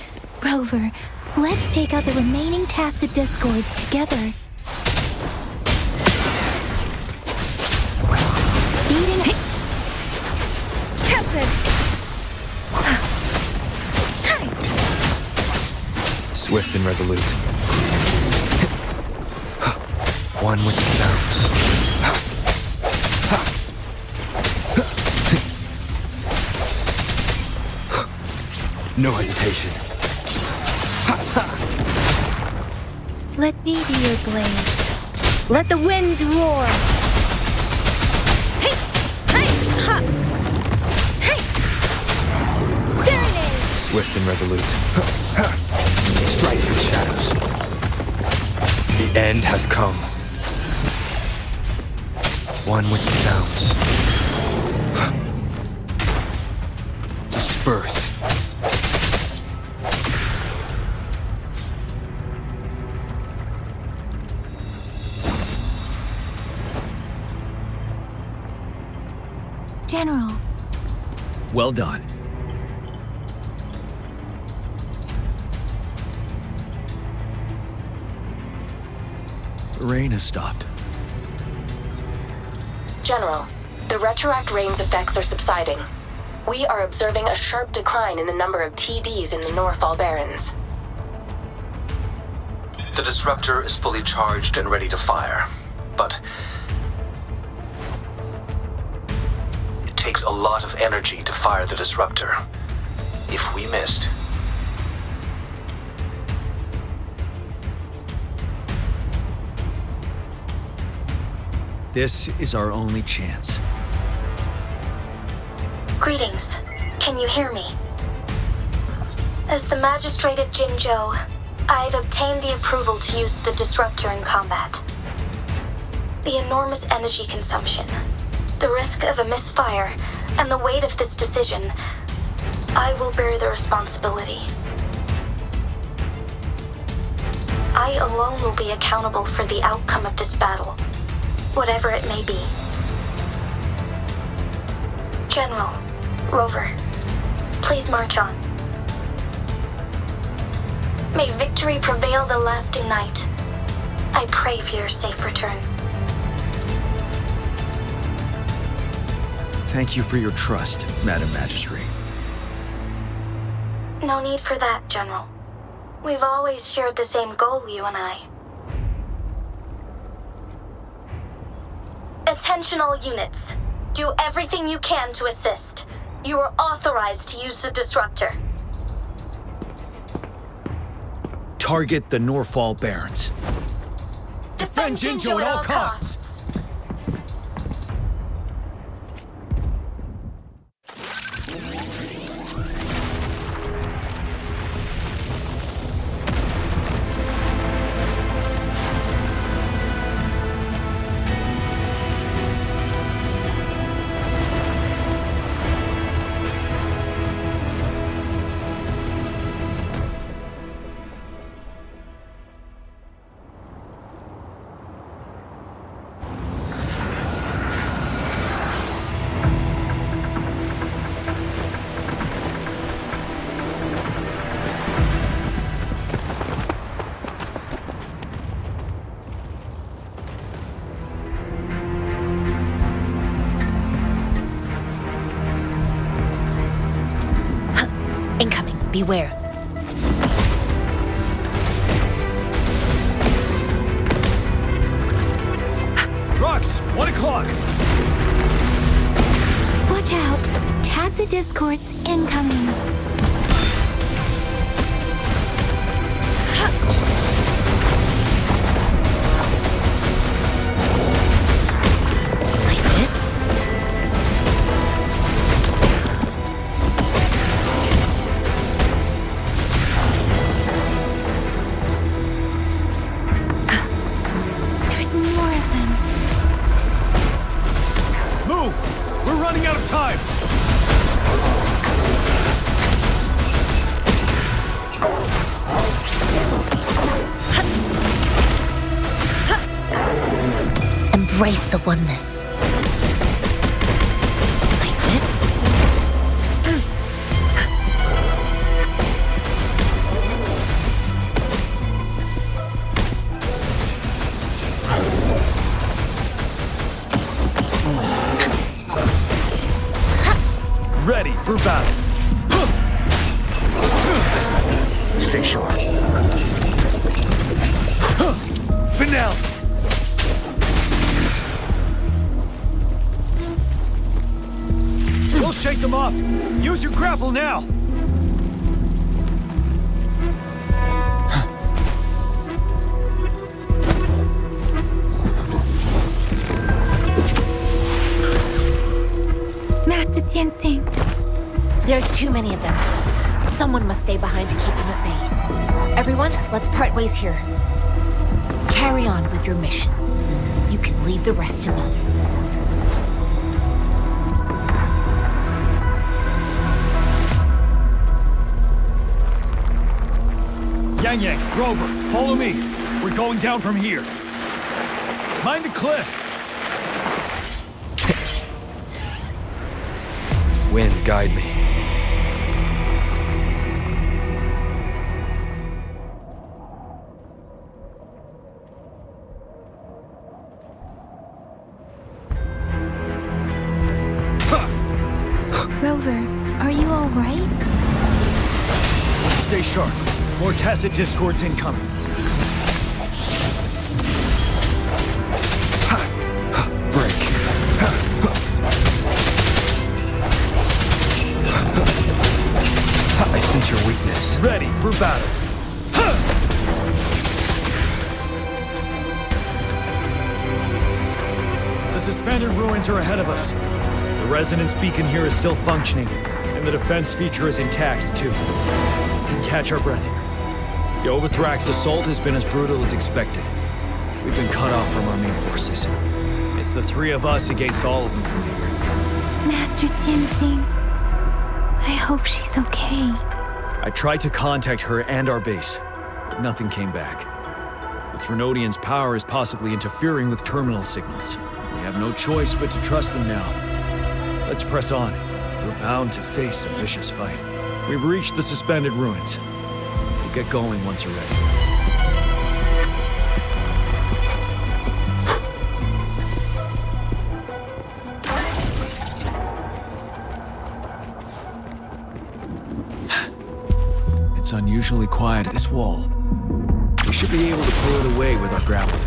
Rover, let's take out the remaining tacit discords together. Beating it. Swift and resolute. One with the sounds. No hesitation. Let me be your blade. Let the winds roar. Hey! Hey! Ha! Hey! Serenade! Swift and resolute. Strike through the shadows. The end has come. One with the sounds. Disperse. General. Well done. The rain has stopped. General, The retroact rain's effects are subsiding. We are observing a sharp decline in the number of TDs in the Norfall Barrens. The disruptor is fully charged and ready to fire, but it takes a lot of energy to fire the disruptor. If we missed, this is our only chance. Greetings. Can you hear me? As the Magistrate of Jinzhou, I've obtained the approval to use the disruptor in combat. The enormous energy consumption, the risk of a misfire, and the weight of this decision, I will bear the responsibility. I alone will be accountable for the outcome of this battle, whatever it may be. General, Rover, please march on. May victory prevail the lasting night. I pray for your safe return. Thank you for your trust, Madam Magistrate. No need for that, General. We've always shared the same goal, you and I. Attention all units. Do everything you can to assist. You are authorized to use the disruptor. Target the Norfall Barrens. Defend Jinzhou at all costs. Incoming. Beware. Rux, 1 o'clock. Watch out. Tacit discords incoming. Like this? There's more of them. Move! We're running out of time! Embrace the oneness. Like this? Ready for battle. Stay sharp. Finale! We'll shake them off. Use your grapple now. Master Tianxing. There's too many of them. Someone must stay behind to keep them at bay. Everyone, let's part ways here. Carry on with your mission. You can leave the rest to me. Yang Yang, Rover, follow me. We're going down from here. Mind the cliff. Wind, guide me. Stay sharp. More Tacit Discords incoming. Break. I sense your weakness. Ready for battle. The suspended ruins are ahead of us. The resonance beacon here is still functioning, and the defense feature is intact, too. We can catch our breath here. The Overthrax assault has been as brutal as expected. We've been cut off from our main forces. It's the three of us against all of them from here. Master Tenzin, I hope she's okay. I tried to contact her and our base, but nothing came back. The Threnodians' power is possibly interfering with terminal signals. We have no choice but to trust them now. Let's press on. We're bound to face a vicious fight. We've reached the suspended ruins. We'll get going once you're ready. It's unusually quiet at this wall. We should be able to pull it away with our grapple.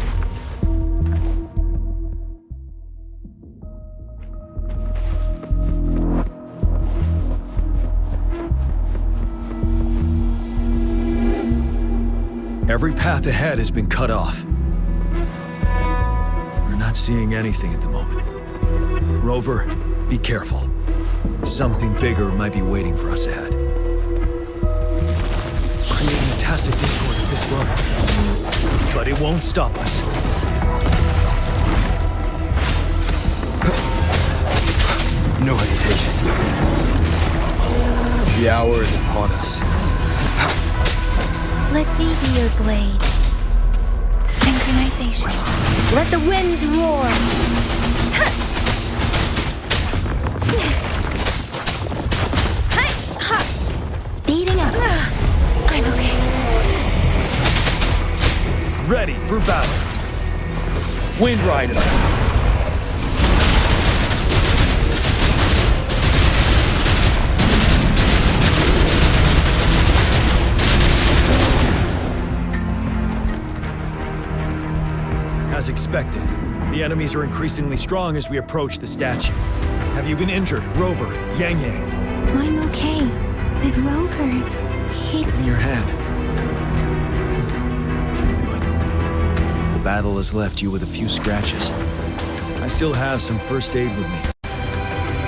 Every path ahead has been cut off. We're not seeing anything at the moment. Rover, be careful. Something bigger might be waiting for us ahead. Creating a Tacit Discord at this level. But it won't stop us. No hesitation. The hour is upon us. Let me be your blade. Synchronization. Let the winds roar. Speeding up. I'm okay. Ready for battle. Wind Rider. As expected, the enemies are increasingly strong as we approach the statue. Have you been injured, Rover, Yang Yang? I'm okay. But Rover, he... Give me your hand. Good. The battle has left you with a few scratches. I still have some first aid with me.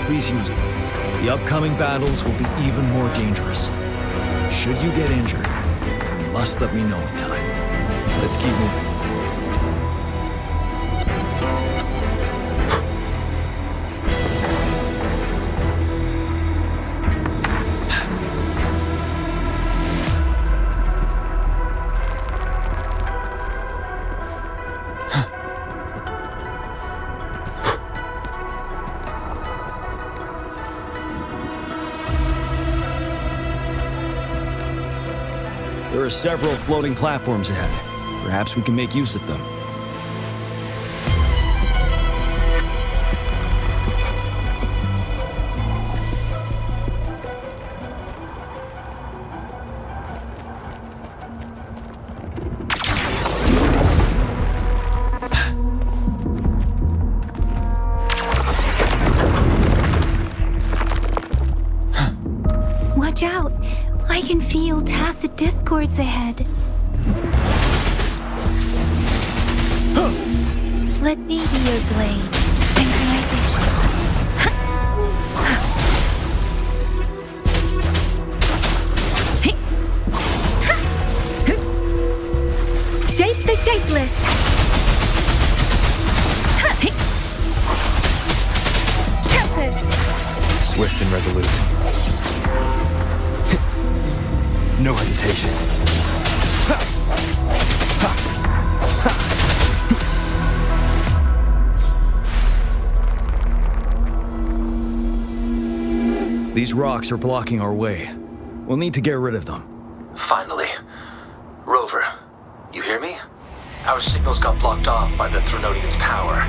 Please use them. The upcoming battles will be even more dangerous. Should you get injured, you must let me know in time. Let's keep moving. There are several floating platforms ahead. Perhaps we can make use of them. Watch out. I can feel Tacit Discords ahead. Let me be your blade. Synchronization. Shape the shapeless. Tempest. Swift and resolute. No hesitation. These rocks are blocking our way. We'll need to get rid of them. Finally. Rover, you hear me? Our signals got blocked off by the Threnodians' power.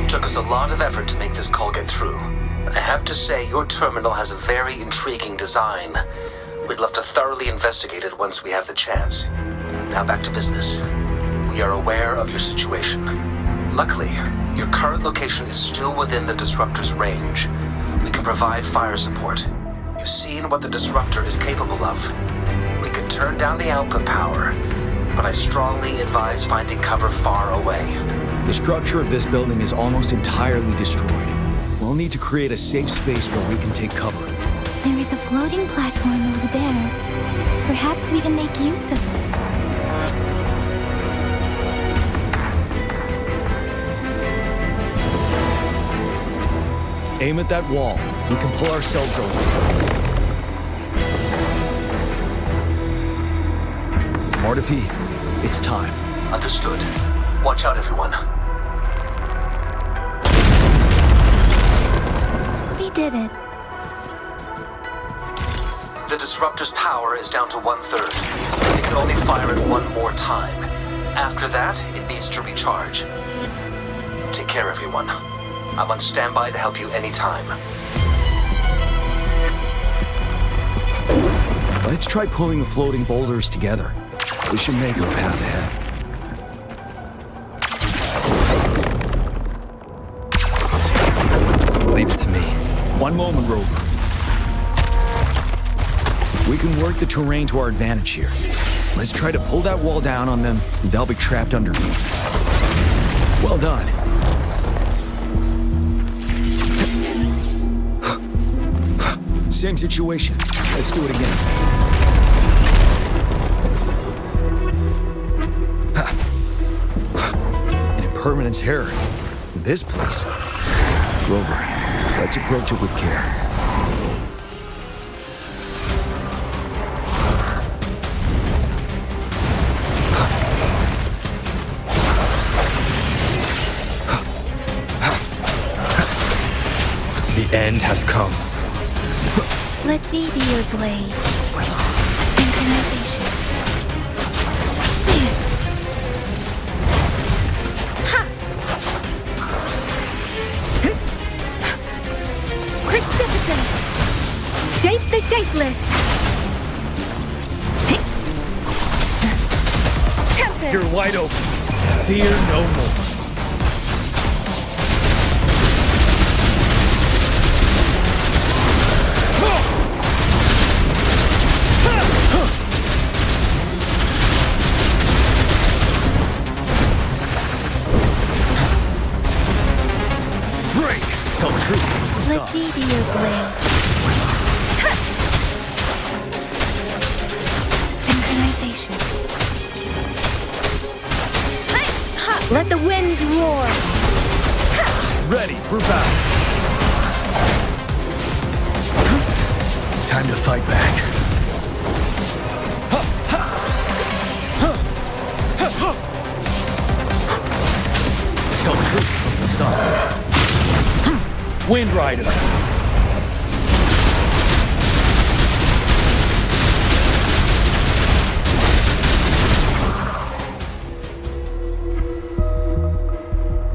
Took us a lot of effort to make this call get through. I have to say, your terminal has a very intriguing design. We'd love to thoroughly investigate it once we have the chance. Now back to business. We are aware of your situation. Luckily, your current location is still within the Disruptor's range. We can provide fire support. You've seen what the Disruptor is capable of. We could turn down the output power, but I strongly advise finding cover far away. The structure of this building is almost entirely destroyed. We'll need to create a safe space where we can take cover. There is a floating platform over there. Perhaps we can make use of it. Aim at that wall. We can pull ourselves over. Mortifi, it's time. Understood. Watch out, everyone. We did it. The Disruptor's power is down to 1/3. It can only fire it one more time. After that, it needs to recharge. Take care, everyone. I'm on standby to help you anytime. Let's try pulling the floating boulders together. We should make our path ahead. Leave it to me. One moment, Rover. We can work the terrain to our advantage here. Let's try to pull that wall down on them, and they'll be trapped underneath. Well done. Same situation. Let's do it again. An impermanence error in this place. Rover, let's approach it with care. The end has come. Let me be your blade. Synchronization. Precipitous! Shape the shapeless! Tempest! You're wide open. Fear no more. Let me be your blade. Synchronization. Let the winds roar! Ready for battle. Time to fight back. Tell truth, son. Wind Rider.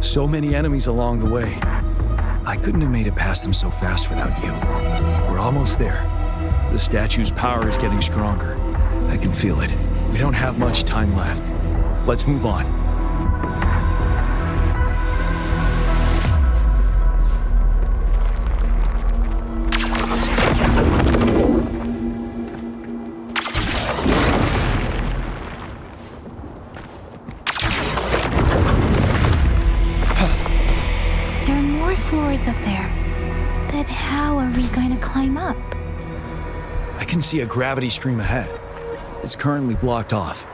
So many enemies along the way. I couldn't have made it past them so fast without you. We're almost there. The statue's power is getting stronger. I can feel it. We don't have much time left. Let's move on. Floors up there. But how are we going to climb up? I can see a gravity stream ahead. It's currently blocked off.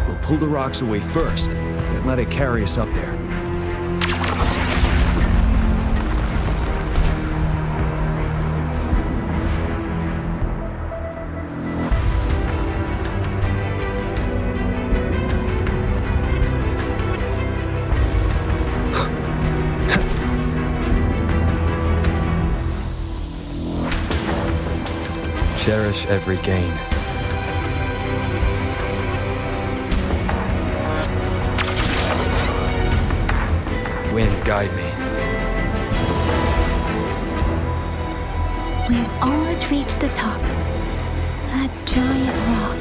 We'll pull the rocks away first, and let it carry us up there. Cherish every gain. Wind, guide me. We have almost reached the top. That giant rock.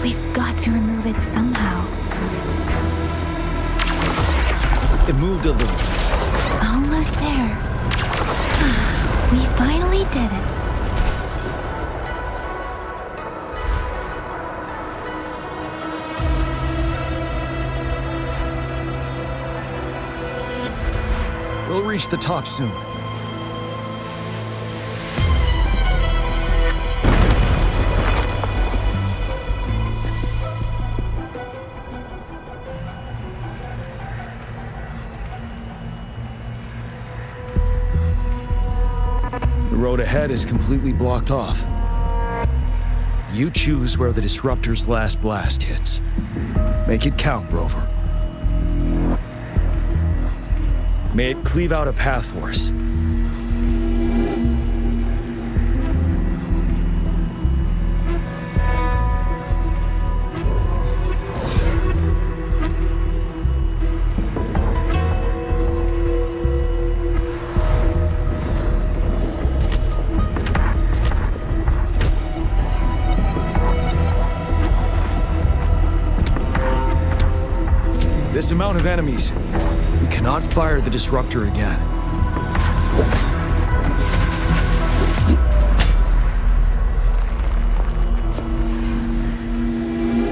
We've got to remove it somehow. It moved a little. Almost there. We finally did it. We'll reach the top soon. The road ahead is completely blocked off. You choose where the Disruptor's last blast hits. Make it count, Rover. May it cleave out a path for us. This amount of enemies. We cannot fire the Disruptor again.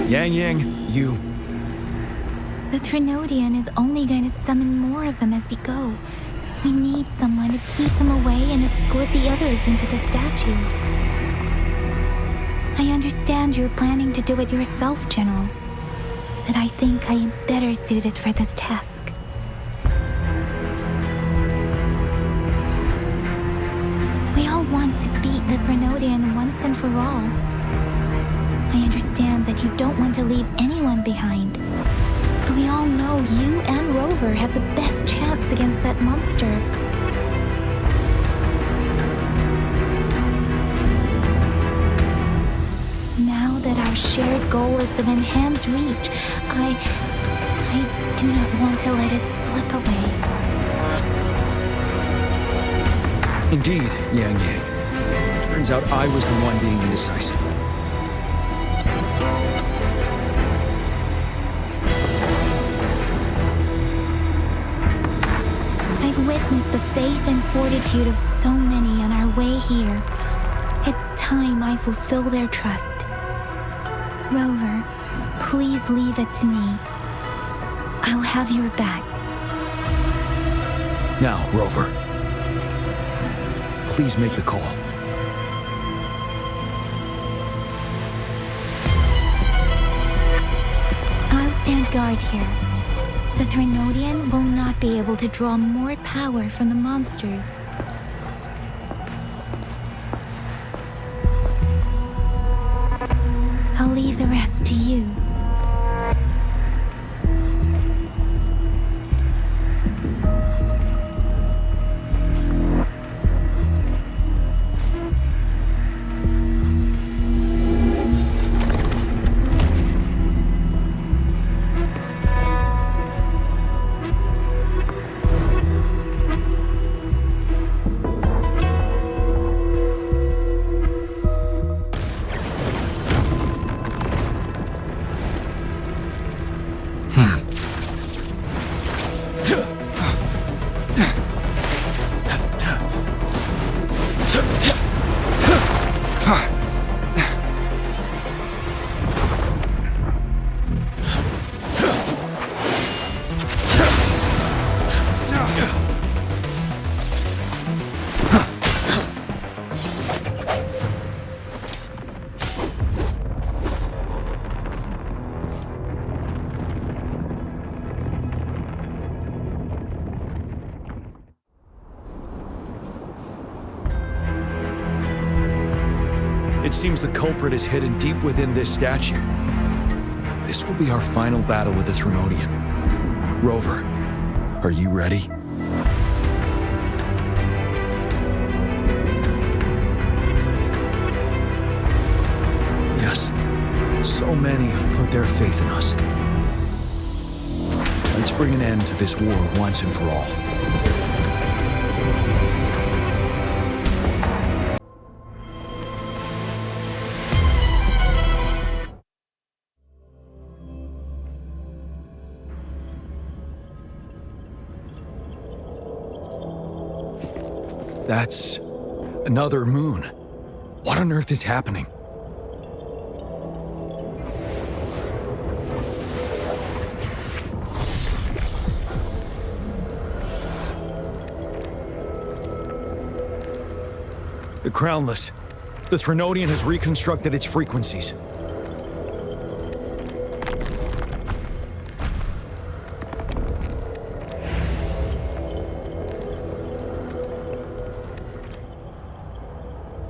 Yang, you... The Threnodian is only going to summon more of them as we go. We need someone to keep them away and escort the others into the statue. I understand you're planning to do it yourself, General. But I think I am better suited for this task. We all want to beat the Threnodian once and for all. I understand that you don't want to leave anyone behind. But we all know you and Rover have the best chance against that monster. Now that our shared goal is within hand's reach, I do not want to let it slip away. Indeed, Yang. Turns out I was the one being indecisive. I've witnessed the faith and fortitude of so many on our way here. It's time I fulfill their trust. Rover, please leave it to me. I'll have your back. Now, Rover. Please make the call. I'll stand guard here. The Threnodian will not be able to draw more power from the monsters. I'll leave the rest to you. It seems the culprit is hidden deep within this statue. This will be our final battle with the Threnodian. Rover, are you ready? Yes. So many have put their faith in us. Let's bring an end to this war once and for all. That's another moon. What on earth is happening? The Crownless. The Threnodian has reconstructed its frequencies.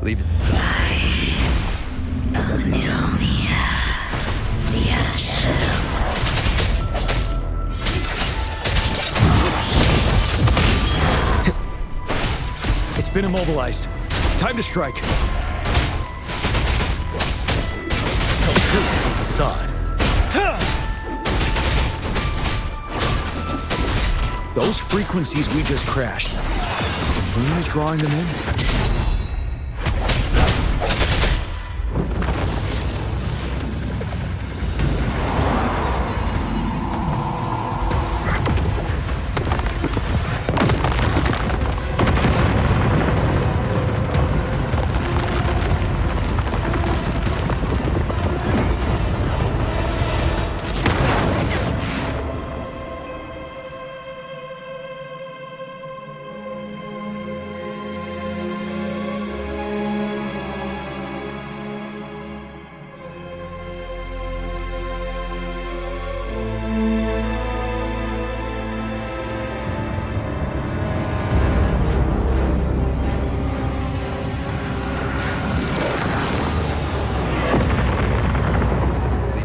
Leave it. It's been immobilized. Time to strike. Come true from the facade. Those frequencies we just crashed. The moon is drawing them in.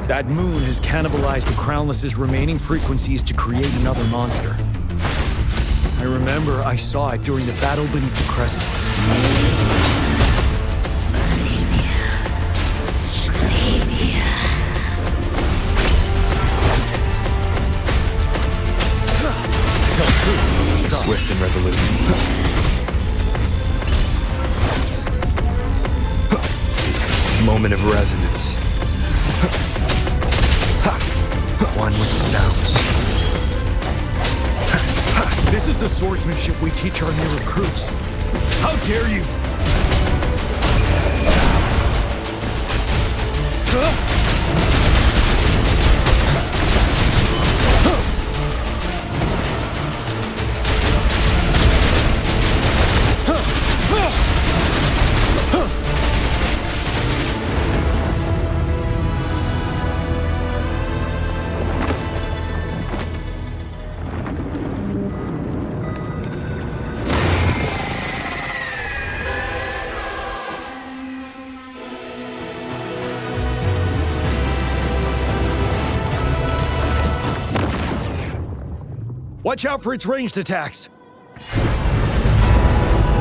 That moon has cannibalized the Crownless's remaining frequencies to create another monster. I remember I saw it during the battle beneath the crescent. Tell truth. Swift and resolute. Moment of resonance. One with the sounds. This is the swordsmanship we teach our new recruits. How dare you! Watch out for its ranged attacks!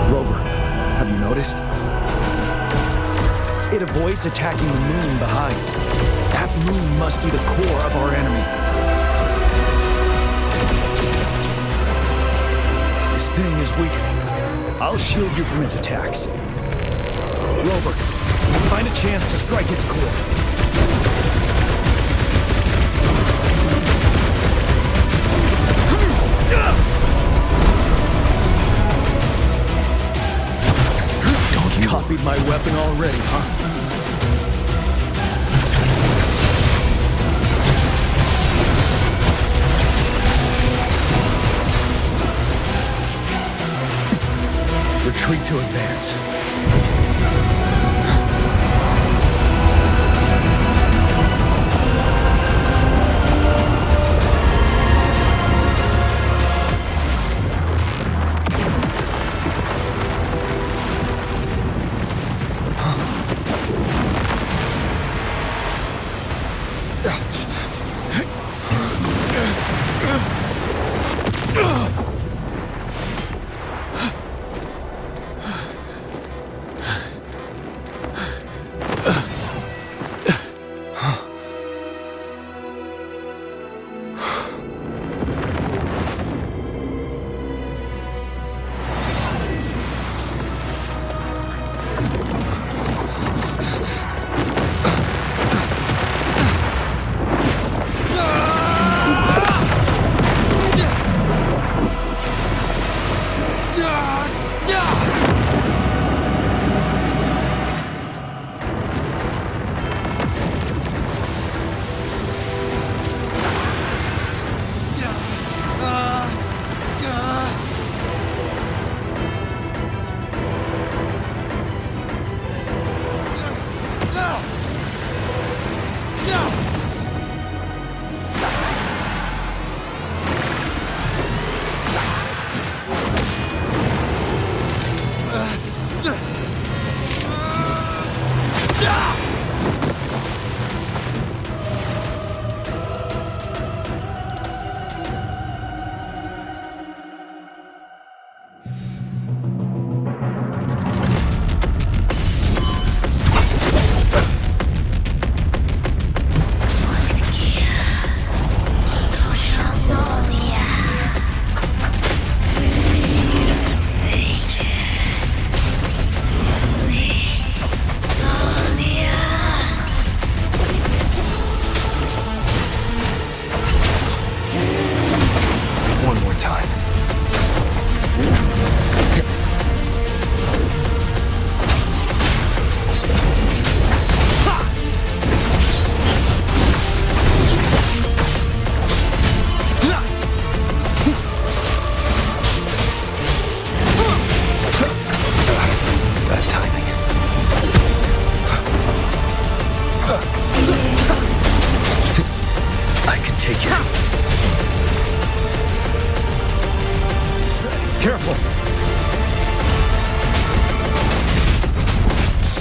Rover, have you noticed? It avoids attacking the moon behind. That moon must be the core of our enemy. This thing is weakening. I'll shield you from its attacks. Rover, find a chance to strike its core. Copied my weapon already, huh? Retreat to advance.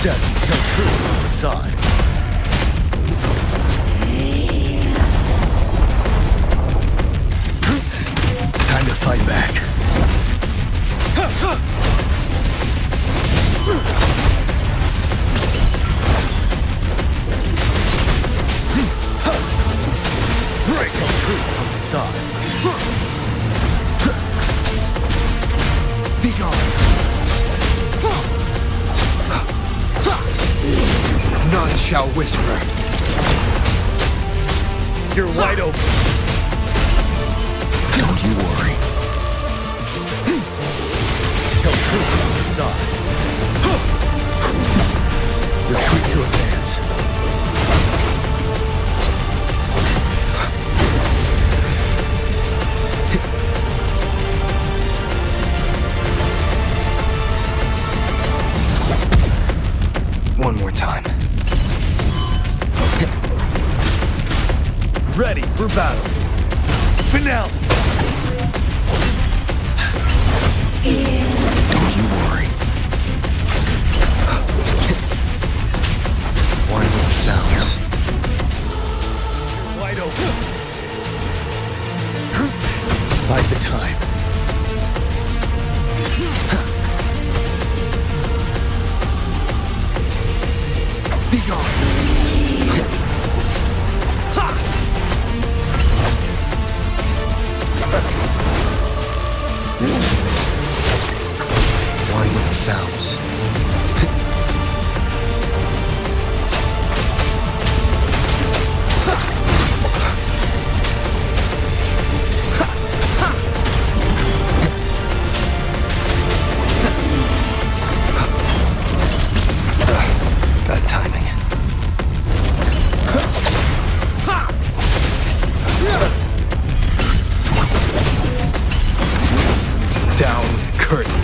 said, tell truth on the side. Time to fight back. Break the truth on the side. Be gone. None shall whisper. You're wide open. Don't you worry. Tell truth on the side. Retreat to advance. One more time. Ready for battle. Finale. Don't you worry. Why with the sounds? Wide open. Bide the time. Be gone. Why with the sounds? Bad timing. Down with the curtain.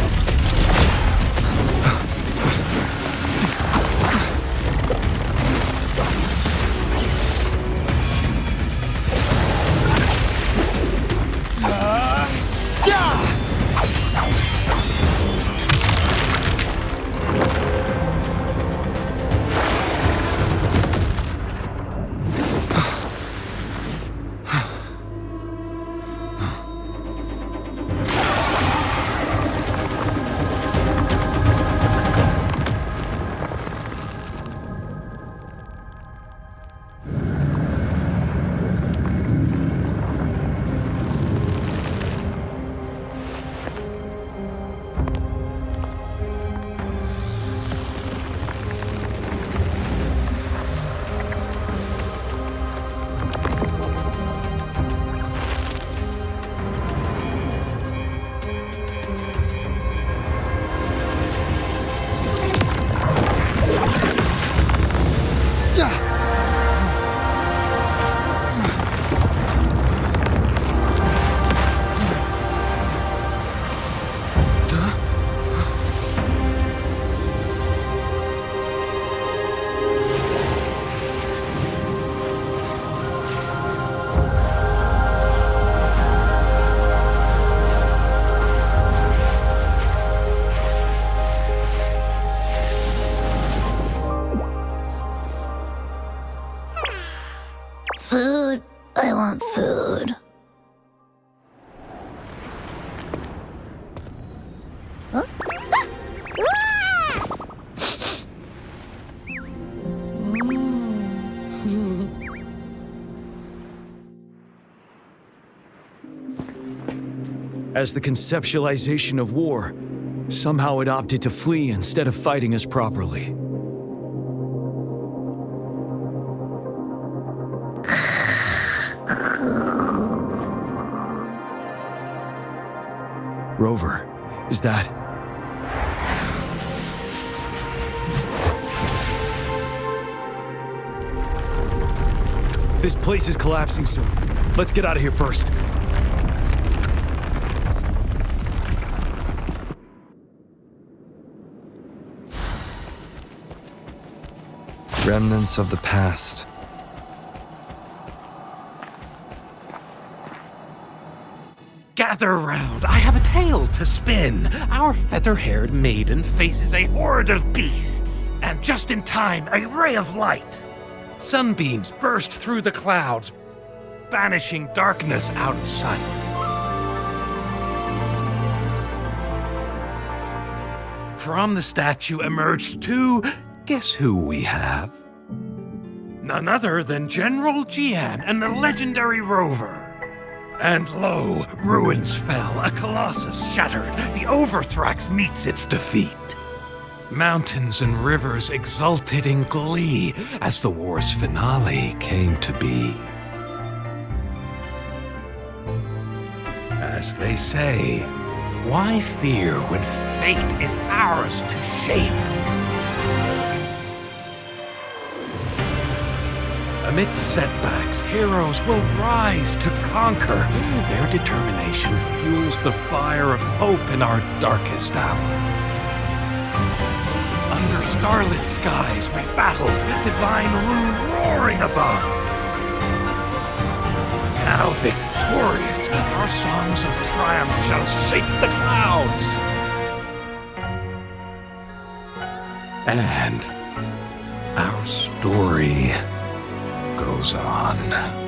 Food. I want food. Huh? Ah! As the conceptualization of war, somehow it opted to flee instead of fighting us properly. Rover, is that... This place is collapsing soon. Let's get out of here first. Remnants of the past. Gather round, I have a tale to spin. Our feather-haired maiden faces a horde of beasts. And just in time, a ray of light. Sunbeams burst through the clouds, banishing darkness out of sight. From the statue emerged two. Guess who we have? None other than General Jian and the legendary Rover. And lo, ruins fell, a colossus shattered. The Overthrax meets its defeat. Mountains and rivers exulted in glee as the war's finale came to be. As they say, why fear when fate is ours to shape? Amidst setbacks, heroes will rise to conquer. Their determination fuels the fire of hope in our darkest hour. Under starlit skies we battled, divine rune roaring above. Now victorious, our songs of triumph shall shake the clouds. And our story goes on.